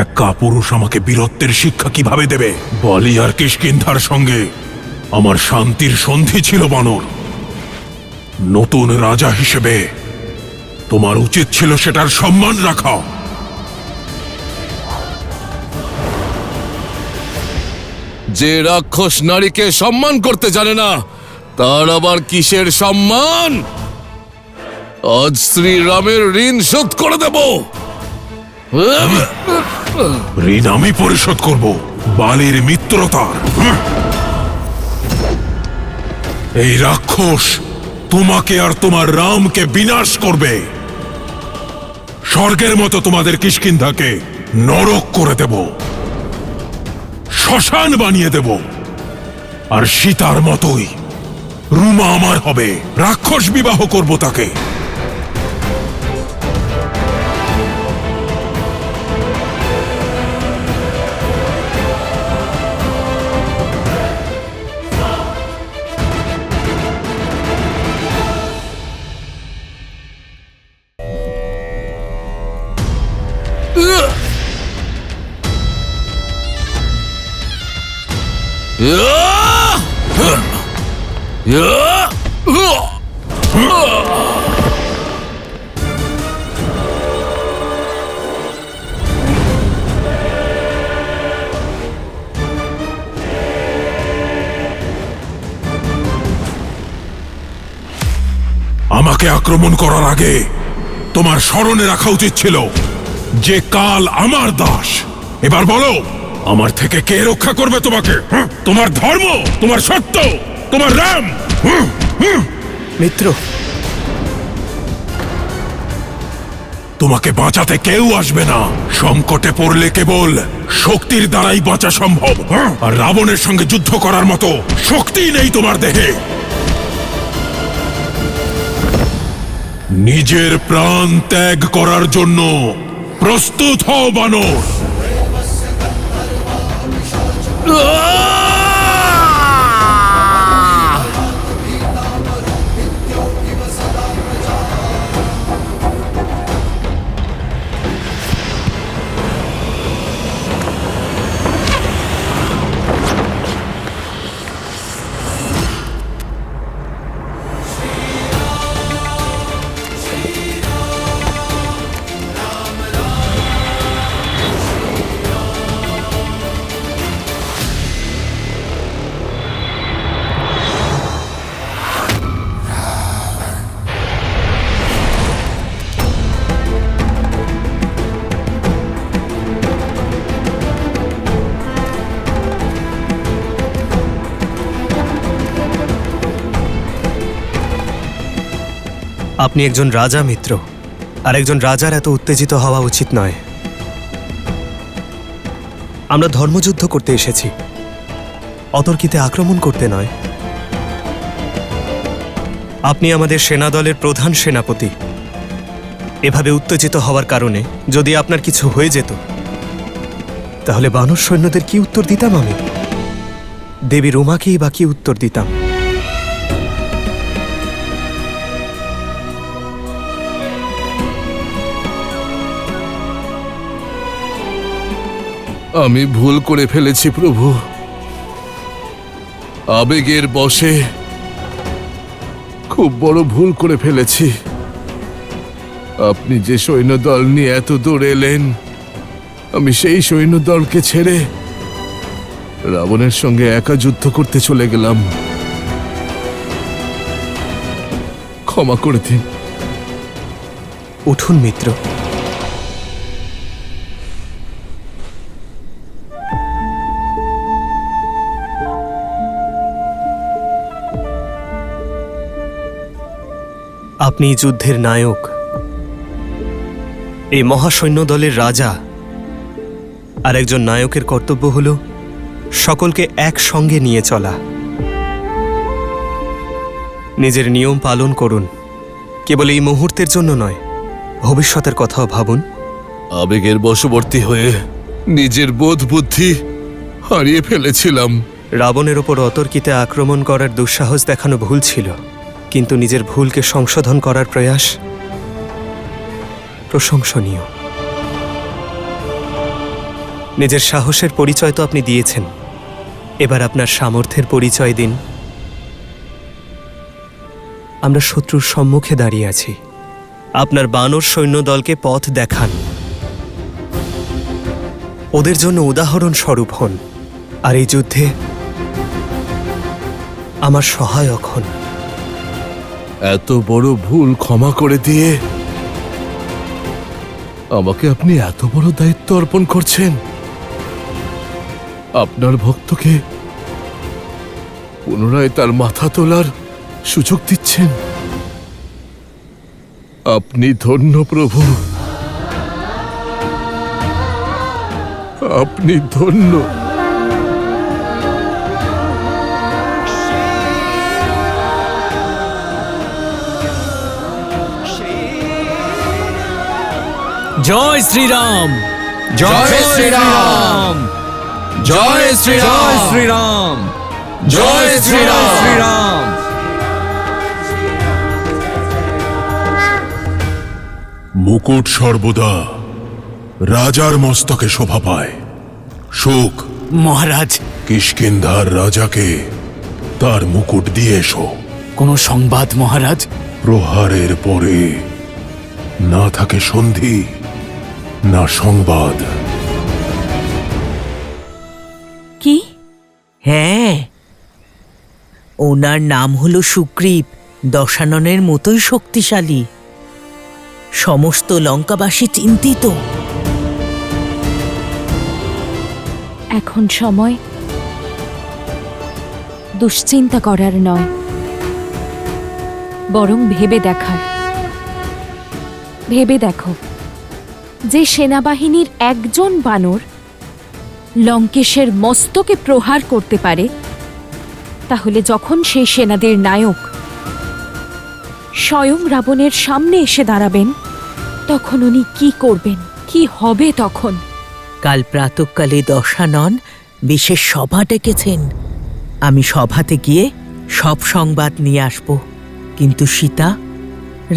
এক কাপুরুষ আমাকে বীরত্বের শিক্ষা কিভাবে দেবে? বলি আর কিষ্কিন্ধার সঙ্গে আমার শান্তির সন্ধি ছিল বানর। নতুন রাজা হিসেবে তোমার উচিত ছিল সেটার সম্মান রাখা। যে রাক্ষস নারীকে সম্মান করতে জানে না, তার আবার কিসের সম্মান? আজ শ্রীরামের ঋণ শোধ করে দেব। ঋণ আমি পরিশোধ করব বালির মিত্রতার। এই রাক্ষস তোমাকে আর তোমার রামকে বিনাশ করবে। স্বর্গের মতো তোমাদের কিষ্কিন্ধাকে নরক করে দেব, শ্মশান বানিয়ে দেব, আর সীতার মতোই রুমা আমার হবে। রাক্ষস বিবাহ করব তাকে। আমাকে আক্রমণ করার আগে তোমার স্মরণে রাখা উচিত ছিল যে কাল আমার দাস। এবার বলো, আমার থেকে কে রক্ষা করবে তোমাকে? তোমার ধর্ম, তোমার সত্য, তোমার রাম? মিত্র, তোমাকে বাঁচাতে কেউ আসবে না। সংকটে পড়লে কেবল শক্তির দ্বারাই বাঁচা সম্ভব। আর রাবণের সঙ্গে যুদ্ধ করার মতো শক্তি নেই তোমার দেহে। নিজের প্রাণ ত্যাগ করার জন্য প্রস্তুত হও বানর। আপনি একজন রাজা মিত্র, আর একজন রাজার এত উত্তেজিত হওয়া উচিত নয়। আমরা ধর্মযুদ্ধ করতে এসেছি, অতর্কিতে আক্রমণ করতে নয়। আপনি আমাদের সেনাদলের প্রধান সেনাপতি। এভাবে উত্তেজিত হওয়ার কারণে যদি আপনার কিছু হয়ে যেত, তাহলে বানর সৈন্যদের কি উত্তর দিতাম আমি? দেবী রোমাকেই বা কি উত্তর দিতাম? আমি ভুল করে ফেলেছি প্রভু। আবেগের বশে খুব বড় ভুল করে ফেলেছি। আপনি যে সৈন্যদল নিয়ে এত দূর এলেন, আমি সেই সৈন্যদলকে ছেড়ে রাবণের সঙ্গে একা যুদ্ধ করতে চলে গেলাম। ক্ষমা করে দিন। উঠুন মিত্র। আপনি যুদ্ধের নায়ক, এই মহাসৈন্য দলের রাজা। আর একজন নায়কের কর্তব্য হল সকলকে একসঙ্গে নিয়ে চলা। নিজের নিয়ম পালন করুন, কেবল এই মুহূর্তের জন্য নয়, ভবিষ্যতের কথাও ভাবুন। আবেগের বশবর্তী হয়ে নিজের বোধ বুদ্ধি হারিয়ে ফেলেছিলাম। রাবণের ওপর অতর্কিতে আক্রমণ করার দুঃসাহস দেখানো ভুল ছিল, কিন্তু নিজের ভুলকে সংশোধন করার প্রয়াস প্রশংসনীয়। নিজের সাহসের পরিচয় তো আপনি দিয়েছেন, এবার আপনার সামর্থ্যের পরিচয় দিন। আমরা শত্রুর সম্মুখে দাঁড়িয়ে আছি, আপনার বানর সৈন্য দলকে পথ দেখান, ওদের জন্য উদাহরণ স্বরূপ হন, আর এই যুদ্ধে আমার সহায়ক হন। এত বড় ভুল ক্ষমা করে দিয়ে আমাকে আপনি এত বড় দায়িত্ব অর্পণ করছেন। আপনার ভক্তকে পুনরায় তার মাথা তোলার সুযোগ দিচ্ছেন। আপনি ধন্য প্রভু, আপনি ধন্য। জয় শ্রীরাম, জয় শ্রীরাম, জয় শ্রীরাম, শ্রীরাম, জয় শ্রীরাম। মুকুট সর্বদা রাজার মস্তকে শোভা পায়। সুখ, মহারাজ, কিষ্কিন্ধার রাজাকে তার মুকুট দিয়ে এসো। কোনো সংবাদ মহারাজ? প্রহারের পরে না থাকে সন্ধি, না সংবাদ। কি? হ্যাঁ, ওনার নাম হলো সুগ্রীব, দশাননের মতোই শক্তিশালী। সমস্ত লঙ্কাবাসী চিন্তিত। এখন সময় দুশ্চিন্তা করার নয়, বরং ভেবে দেখার। ভেবে দেখো, যে সেনাবাহিনীর একজন বানর লঙ্কেশের মস্তকে প্রহার করতে পারে, তাহলে যখন সেই সেনাদের নায়ক স্বয়ং রাবণের সামনে এসে দাঁড়াবেন, তখন উনি কি করবেন, কি হবে তখন? কাল প্রাতঃকালে দশানন বিশেষ সভা ডেকেছেন। আমি সভাতে গিয়ে সব সংবাদ নিয়ে আসব। কিন্তু সীতা,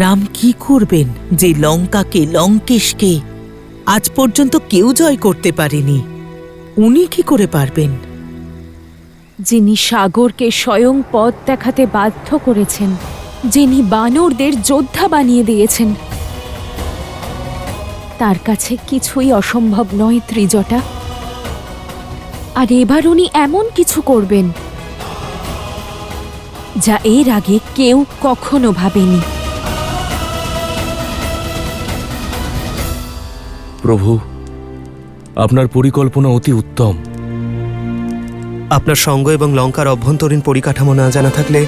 রাম কি করবেন যে লঙ্কাকে, লঙ্কেশকে আজ পর্যন্ত কেউ জয় করতে পারেনি? উনি কি করে পারবেন? যিনি সাগরকে স্বয়ং পথ দেখাতে বাধ্য করেছেন, যিনি বানরদের যোদ্ধা বানিয়ে দিয়েছেন, তার কাছে কিছুই অসম্ভব নয় ত্রিজটা। আর এবার উনি এমন কিছু করবেন যা এর আগে কেউ কখনো ভাবেনি। প্রভু, আপনার পরিকল্পনা অতি উত্তম। আপনার সঙ্গ এবং লঙ্কার অভ্যন্তরীণ পরিকাঠামো না জানা থাকলে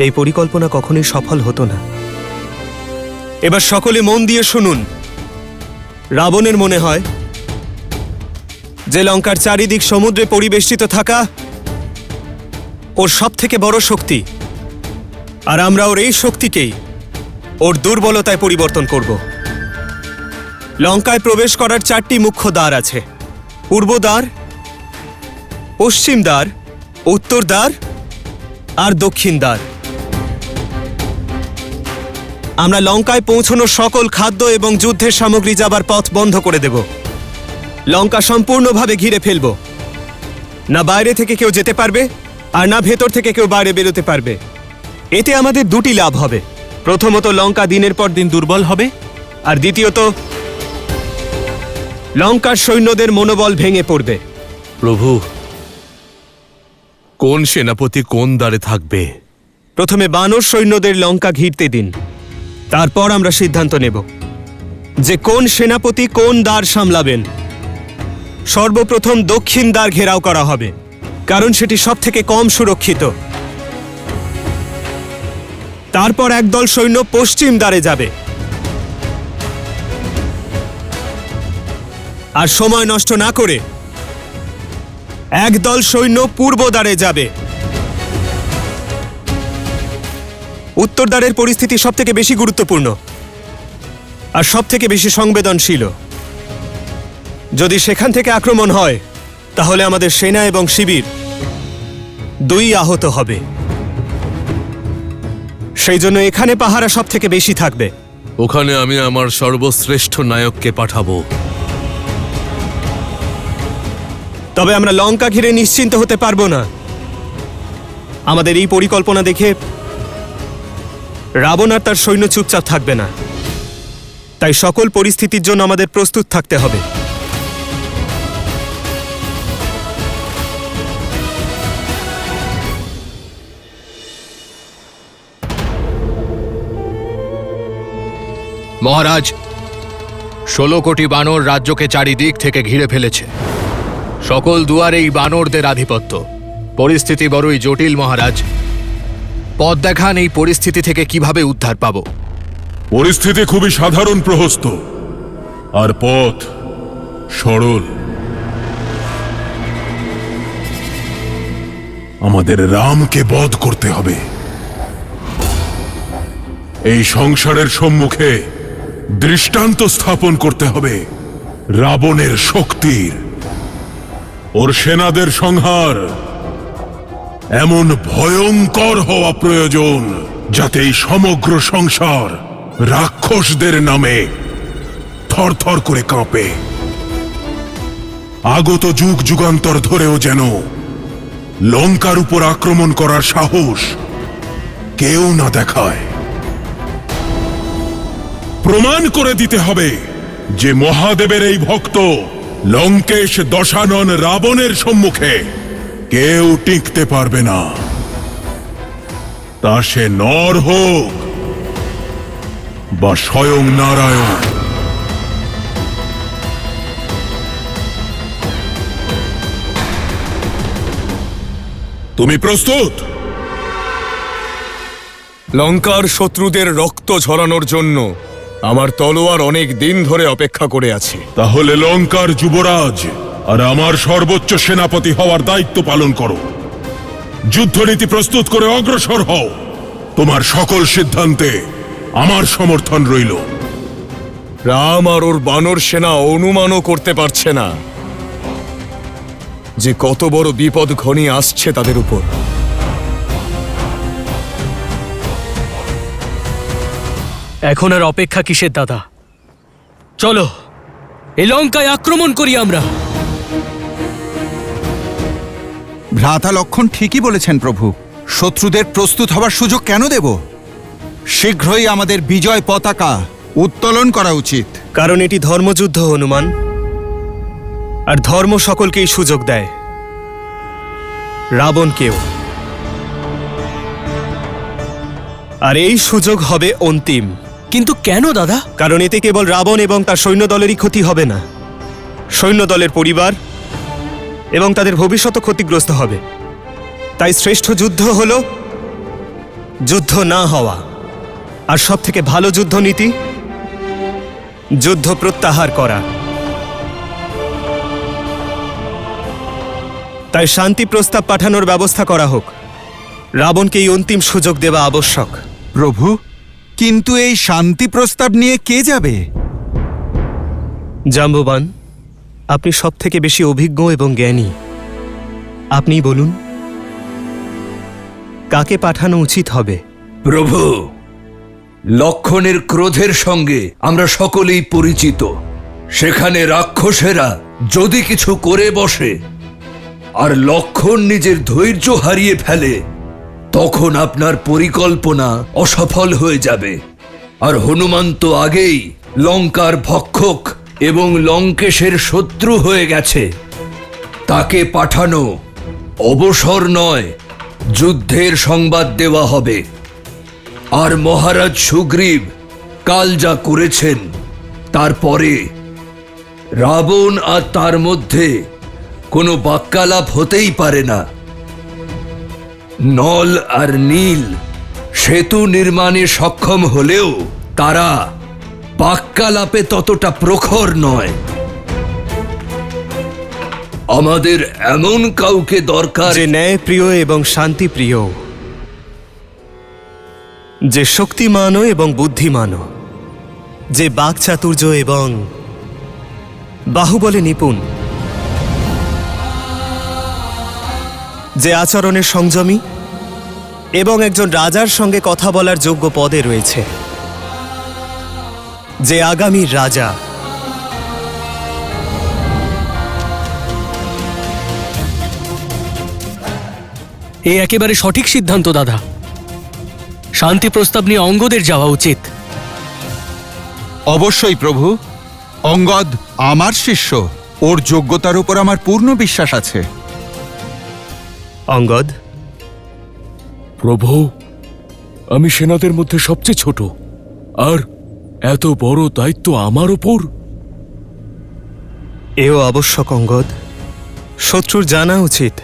এই পরিকল্পনা কখনোই সফল হতো না। এবার সকলে মন দিয়ে শুনুন। রাবণের মনে হয় যে লঙ্কার চারিদিক সমুদ্রে পরিবেষ্টিত থাকা ওর সব থেকে বড় শক্তি, আর আমরা ওর এই শক্তিকেই ওর দুর্বলতায় পরিবর্তন করব। লঙ্কায় প্রবেশ করার 4টি মুখ্য দ্বার আছে: পূর্ব দ্বার, পশ্চিম দ্বার, উত্তর দ্বার আর দক্ষিণ দ্বার। আমরা লঙ্কায় পৌঁছানোর সকল খাদ্য এবং যুদ্ধের সামগ্রী যাবার পথ বন্ধ করে দেব। লঙ্কা সম্পূর্ণভাবে ঘিরে ফেলব। না বাইরে থেকে কেউ যেতে পারবে, আর না ভেতর থেকে কেউ বাইরে বেরোতে পারবে। এতে আমাদের 2টি লাভ হবে। প্রথমত, লঙ্কা দিনের পর দিন দুর্বল হবে, আর দ্বিতীয়ত, লঙ্কার সৈন্যদের মনোবল ভেঙে পড়বে। প্রভু, কোন সেনাপতি কোন দ্বারে থাকবে? প্রথমে বানর সৈন্যদের লঙ্কা ঘিরতে দিন, তারপর আমরা সিদ্ধান্ত নেব যে কোন সেনাপতি কোন দ্বার সামলাবেন। সর্বপ্রথম দক্ষিণ দ্বার ঘেরাও করা হবে, কারণ সেটি সবথেকে কম সুরক্ষিত। তারপর একদল সৈন্য পশ্চিম দ্বারে যাবে, আর সময় নষ্ট না করে একদল সৈন্য পূর্ব দ্বারে যাবে। উত্তর দ্বারের পরিস্থিতি সবথেকে বেশি গুরুত্বপূর্ণ আর সবথেকে বেশি সংবেদনশীল। যদি সেখান থেকে আক্রমণ হয়, তাহলে আমাদের সেনা এবং শিবির 2 আহত হবে। সেই জন্য এখানে পাহারা সবথেকে বেশি থাকবে। ওখানে আমি আমার সর্বশ্রেষ্ঠ নায়ককে পাঠাবো। তবে আমরা লঙ্কা ঘিরে নিশ্চিন্ত হতে পারবো না। আমাদের এই পরিকল্পনা দেখে রাবণ আর তার সৈন্য চুপচাপ থাকবে না। তাই সকল পরিস্থিতির জন্য আমাদের প্রস্তুত থাকতে হবে। মহারাজ, 16 কোটি বানর রাজ্যকে চারিদিক থেকে ঘিরে ফেলেছে। সকল দুয়ারেই বানরদের আধিপত্য। পরিস্থিতি বড়ই জটিল মহারাজ। পথ দেখান, এই পরিস্থিতি থেকে কিভাবে উদ্ধার পাব? পরিস্থিতি খুবই সাধারণ প্রহস্ত, আর পথ সরল। আমাদের রামকে বধ করতে হবে। এই সংসারের সম্মুখে দৃষ্টান্ত স্থাপন করতে হবে রাবণের শক্তির। ওর সেনাদের সংহার এমন ভয়ঙ্কর হওয়া প্রয়োজন যাতে এই সমগ্র সংসার রাক্ষসদের নামে থরথর করে কাঁপে। আগত যুগ যুগান্তর ধরেও যেন লঙ্কার উপর আক্রমণ করার সাহস কেউ না দেখায়। প্রমাণ করে দিতে হবে যে মহাদেবের এই ভক্ত লঙ্কেশ দশানন রাবণের সম্মুখে কেউ টিকতে পারবে না, তা সে নর হোক বা স্বয়ং নারায়ণ। তুমি প্রস্তুত? লঙ্কার শত্রুদের রক্ত ঝরানোর জন্য আমার তলোয়ার অনেক দিন ধরে অপেক্ষা করে আছে। তাহলে লঙ্কার যুবরাজ আর আমার সর্বোচ্চ সেনাপতি হওয়ার দায়িত্ব পালন করো। যুদ্ধনীতি প্রস্তুত করে অগ্রসর হও। তোমার সকল সিদ্ধান্তে আমার সমর্থন রইল। রাম আর ওর বানর সেনা অনুমানও করতে পারছে না যে কত বড় বিপদ ঘনিয়ে আসছে তাদের উপর। এখন আর অপেক্ষা কিসের দাদা? চলো এই লঙ্কায় আক্রমণ করি আমরা। ভ্রাতা লক্ষণ ঠিকই বলেছেন প্রভু। শত্রুদের প্রস্তুত হবার সুযোগ কেন দেব? শীঘ্রই আমাদের বিজয় পতাকা উত্তোলন করা উচিত। কারণ এটি ধর্মযুদ্ধ হনুমান, আর ধর্ম সকলকেই সুযোগ দেয়, রাবণকেও। আর এই সুযোগ হবে অন্তিম। কিন্তু কেন দাদা? কারণ এতে কেবল রাবণ এবং তার সৈন্যদলেরই ক্ষতি হবে না, সৈন্যদলের পরিবার এবং তাদের ভবিষ্যৎ ক্ষতিগ্রস্ত হবে। তাই শ্রেষ্ঠ যুদ্ধ হল যুদ্ধ না হওয়া, আর সব থেকে ভালো যুদ্ধনীতি যুদ্ধ প্রত্যাহার করা। তাই শান্তি প্রস্তাব পাঠানোর ব্যবস্থা করা হোক। রাবণকে এই অন্তিম সুযোগ দেওয়া আবশ্যক। প্রভু, কিন্তু এই শান্তি প্রস্তাব নিয়ে কে যাবে? জাম্ববান, আপনি সব থেকে বেশি অভিজ্ঞ এবং জ্ঞানী। আপনিই বলুন, কাকে পাঠানো উচিত হবে? প্রভু, লক্ষণের ক্রোধের সঙ্গে আমরা সকলেই পরিচিত। সেখানে রাক্ষসেরা যদি কিছু করে বসে আর লক্ষণ নিজের ধৈর্য হারিয়ে ফেলে, তখন আপনার পরিকল্পনা অসফল হয়ে যাবে। আর হনুমান তো আগেই লঙ্কার ভক্ষক এবং লঙ্কেশের শত্রু হয়ে গেছে। তাকে পাঠানো অবসর নয়, যুদ্ধের সংবাদ দেওয়া হবে। আর মহারাজ সুগ্রীব কাল যা করেছেন, তারপরে রাবণ আর তার মধ্যে কোনো বাক্যালাপ হতেই পারে না। নল আর নীল সেতু নির্মাণে সক্ষম হলেও তারা বাক্যালাপে ততটা প্রখর নয়। আমাদের এমন কাউকে দরকার যে ন্যায়প্রিয় এবং শান্তিপ্রিয়, যে শক্তিমানও এবং বুদ্ধিমানও, যে বাকচাতুর্য এবং বাহুবলে নিপুণ, যে আচরণের সংযমী এবং একজন রাজার সঙ্গে কথা বলার যোগ্য পদে রয়েছে, যে আগামীর রাজা। এ একেবারে সঠিক সিদ্ধান্ত দাদা। শান্তি প্রস্তাব নিয়ে অঙ্গদের যাওয়া উচিত। অবশ্যই প্রভু। অঙ্গদ আমার শিষ্য, ওর যোগ্যতার উপর আমার পূর্ণ বিশ্বাস আছে। অঙ্গদ, প্রভু, আমি সেনাদের মধ্যে সবচেয়ে ছোট, আর এত বড় দায়িত্ব আমার ওপর। এও আবশ্যক অঙ্গদ। শত্রুর জানা উচিত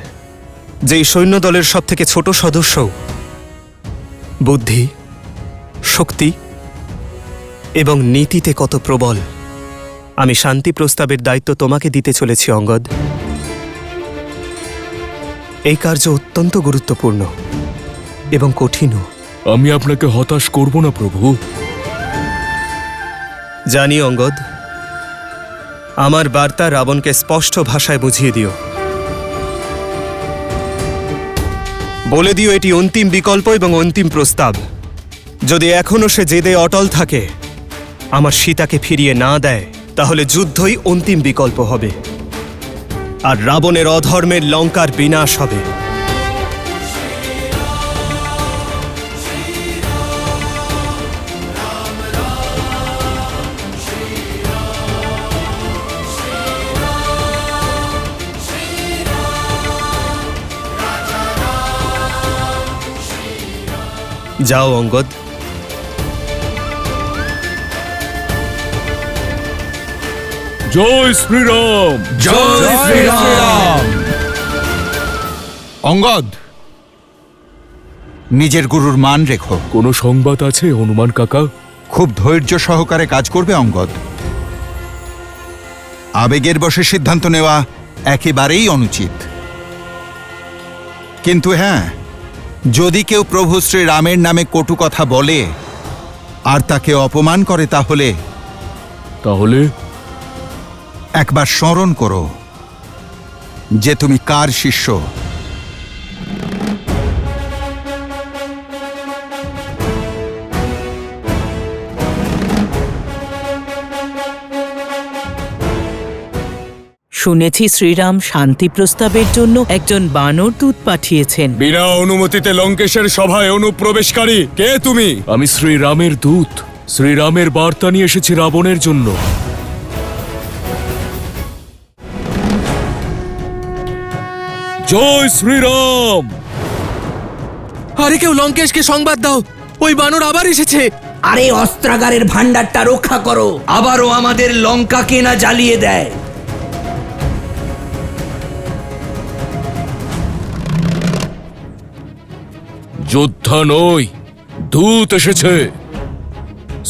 যে এই সৈন্যদলের সব থেকে ছোট সদস্য বুদ্ধি, শক্তি এবং নীতিতে কত প্রবল। আমি শান্তি প্রস্তাবের দায়িত্ব তোমাকে দিতে চলেছি অঙ্গদ। এই কার্য অত্যন্ত গুরুত্বপূর্ণ এবং কঠিনও। আমি আপনাকে হতাশ করব না প্রভু। জানি অঙ্গদ, আমার বার্তা রাবণকে স্পষ্ট ভাষায় বুঝিয়ে দিও। বলে দিও এটি অন্তিম বিকল্প এবং অন্তিম প্রস্তাব। যদি এখনো সে জেদে অটল থাকে, আমার সীতাকে ফিরিয়ে না দেয়, তাহলে যুদ্ধই অন্তিম বিকল্প হবে আর রাবণের অধর্মের লঙ্কার বিনাশ হবে। যাও অঙ্গদ। জয় শ্রীরাম, জয় শ্রীরাম। অঙ্গদ, নিজের গুরুর মান রেখো। কোনো সংবাদ আছে হনুমান কাকা? খুব ধৈর্য সহকারে কাজ করবে অঙ্গদ। আবেগের বশে সিদ্ধান্ত নেওয়া একেবারেই অনুচিত। কিন্তু হ্যাঁ, যদি কেউ প্রভু শ্রীরামের নামে কটু কথা বলে আর তাকে অপমান করে তাহলে একবার স্মরণ করো যে তুমি কার শিষ্য। শুনেছি শ্রীরাম শান্তি প্রস্তাবের জন্য একজন বানর দূত পাঠিয়েছেন। বিনা অনুমতিতে লঙ্কেশের সভায় অনুপ্রবেশকারী কে তুমি? আমি শ্রীরামের দূত। শ্রীরামের বার্তা নিয়ে এসেছি রাবণের জন্য। জয় শ্রীরাম। আরে কেউ লঙ্কেশকে সংবাদ দাও, ওই বানর আবার এসেছে। আরে অস্ত্রাগারের ভান্ডারটা রক্ষা করো, আবারও আমাদের লঙ্কাকে না জ্বালিয়ে দেয়। যোদ্ধা নই, দূত এসেছে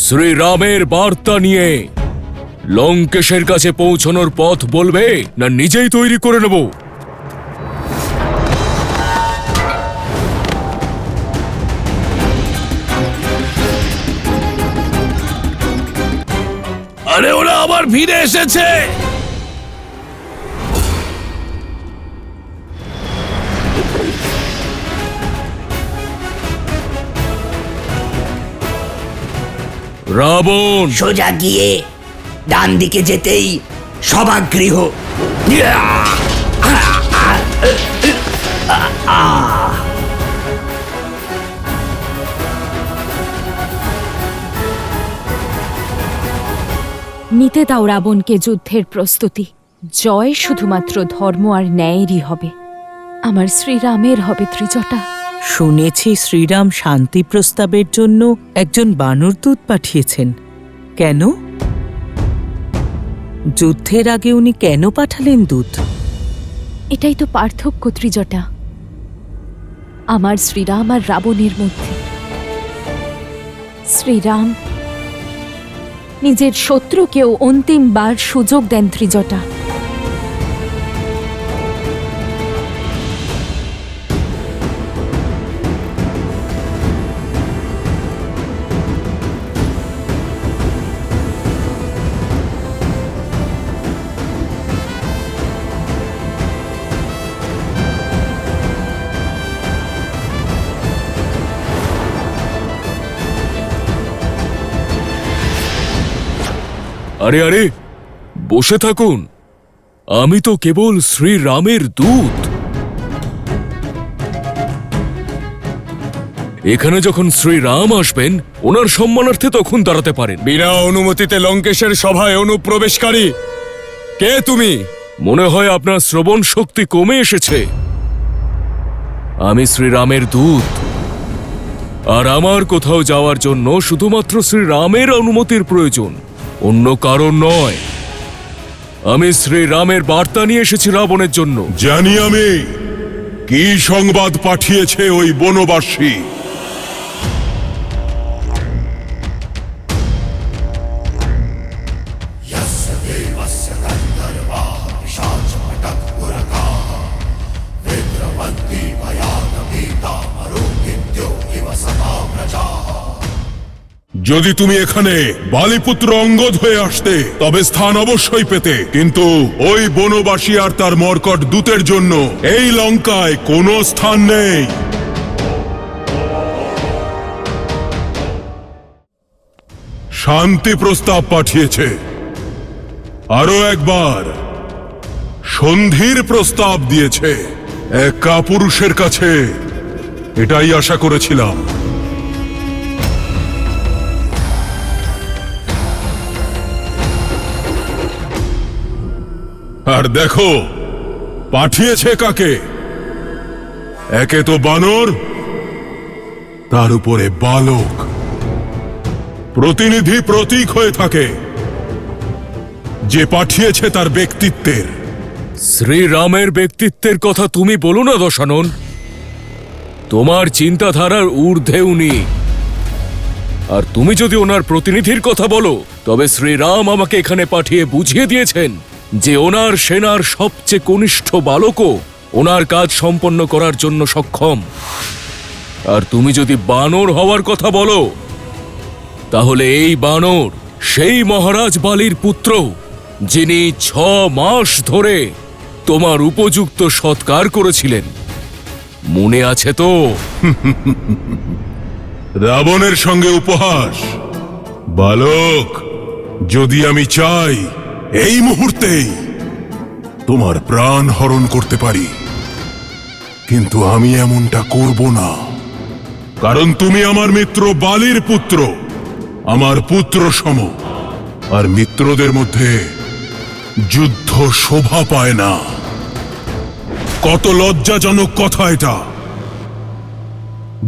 শ্রীরামের বার্তা নিয়ে। লঙ্কেশের কাছে পৌঁছানোর পথ বলবে না নিজেই তৈরি করে নেব? আরে ওরা আবার ফিরে এসেছে। রাবণ, সোজা গিয়ে ডান দিকে যেতেই সভাগৃহ। নিতে দাও রাবণকে যুদ্ধের প্রস্তুতি। জয় শুধুমাত্র ধর্ম আর ন্যায়েরই হবে। আমার শ্রীরামের হবে ত্রিজটা। শুনেছি শ্রীরাম শান্তি প্রস্তাবের জন্য একজন বানর দূত পাঠিয়েছেন। কেন? যুদ্ধের আগে উনি কেন পাঠালেন দূত? এটাই তো পার্থক্য ত্রিজটা, আমার শ্রীরাম আর রাবণের মধ্যে। শ্রীরাম নিজের শত্রুকেও অন্তিমবার সুযোগ দেন ত্রিজটা। আরে আরে বসে থাকুন, আমি তো কেবল শ্রীরামের দূত। এখানে যখন শ্রীরাম আসবেন ওনার সম্মানার্থে তখন দাঁড়াতে পারেন। বিনা অনুমতিতে লঙ্কেশের সভায় অনুপ্রবেশকারী কে তুমি? মনে হয় আপনার শ্রবণ শক্তি কমে এসেছে। আমি শ্রীরামের দূত, আর আমার কোথাও যাওয়ার জন্য শুধুমাত্র শ্রীরামের অনুমতির প্রয়োজন, অন্য কারণ নয়। আমি শ্রীরামের বার্তা নিয়ে এসেছি রাবণের জন্য। জানি আমি কি সংবাদ পাঠিয়েছে ওই বনবাসী। যদি তুমি এখানে বালিপুত্র অঙ্গদ হয়ে আসতে তবে স্থান অবশ্যই পেতে, কিন্তু ওই বনবাসী আর তার মর্কট দূতের জন্য এই লঙ্কায় কোনো স্থান নেই। শান্তি প্রস্তাব পাঠিয়েছে। আরো একবার সন্ধির প্রস্তাব দিয়েছে। এক কাপুরুষের কাছে এটাই আশা করেছিলাম। আর দেখো পাঠিয়েছে কাকে। একে তো বানর, তার উপরে বালক। প্রতিনিধি প্রতীক হয়ে থাকে। যে পাঠিয়েছে তার ব্যক্তিত্বের। শ্রীরামের ব্যক্তিত্বের কথা তুমি বলো না দশানন। তোমার চিন্তাধারার ঊর্ধ্বে উনি। আর তুমি যদি ওনার প্রতিনিধির কথা বলো, তবে শ্রীরাম আমাকে এখানে পাঠিয়ে বুঝিয়ে দিয়েছেন যে ওনার সেনার সবচেয়ে কনিষ্ঠ বালকও ওনার কাজ সম্পন্ন করার জন্য সক্ষম। আর তুমি যদি বানর হওয়ার কথা বলো, তাহলে এই বানর সেই মহারাজ বালির পুত্র, যিনি 6 মাস ধরে তোমার উপযুক্ত সৎকার করেছিলেন। মনে আছে তো? রাবণের সঙ্গে উপহাস। বালক, যদি আমি চাই এই মুহূর্তেই তোমার প্রাণ হরণ করতে পারি, কিন্তু আমি এমনটা করব না। কারণ তুমি আমার মিত্র বালির পুত্র, আমার পুত্র সম। আর মিত্রদের মধ্যে যুদ্ধ শোভা পায় না। কত লজ্জাজনক কথা এটা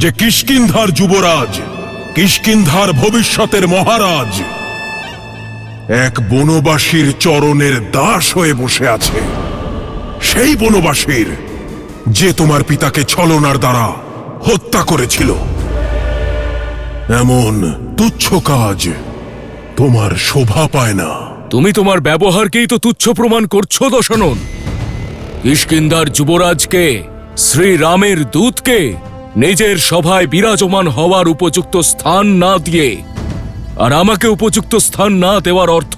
যে কিষ্কিন্ধার যুবরাজ, কিষ্কিন্ধার ভবিষ্যতের মহারাজ এক বনবাসীর চরণের দাস হয়ে বসে আছে। সেই বনবাসীর যে তোমার পিতাকে ছলনার দ্বারা হত্যা করেছিল। এমন তুচ্ছ কাজ তোমার শোভা পায় না। তুমি তোমার ব্যবহারকেই তো তুচ্ছ প্রমাণ করছো দশানন। কিষ্কিন্ধার যুবরাজকে, শ্রীরামের দূতকে নিজের সভায় বিরাজমান হওয়ার উপযুক্ত স্থান না দিয়ে, আর আমাকে উপযুক্ত স্থান না দেওয়ার অর্থ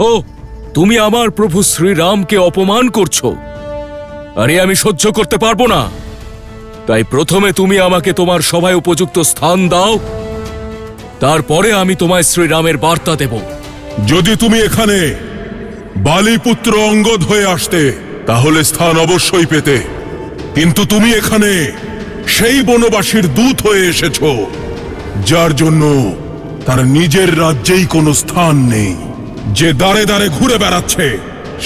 তুমি আমার প্রভু শ্রীরামকে অপমান করছো। আরে আমি সহ্য করতে পারবো না। তাই প্রথমে তুমি আমাকে তোমার সভায় উপযুক্ত স্থান দাও, তারপরে আমি তোমায় শ্রীরামের বার্তা দেব। যদি তুমি এখানে বালিপুত্র অঙ্গদ হয়ে আসতে, তাহলে স্থান অবশ্যই পেতে। কিন্তু তুমি এখানে সেই বনবাসীর দূত হয়ে এসেছ, যার জন্য তার নিজের রাজ্যেই কোনো স্থান নেই। যে দাঁড়ে দাঁড়ে ঘুরে বেড়াচ্ছে,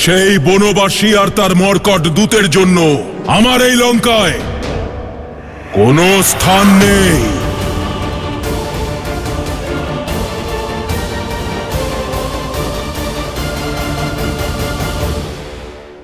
সেই বনবাসী আর তার মর্কট দূতের জন্য আমার এই লঙ্কায় কোনো স্থান নেই।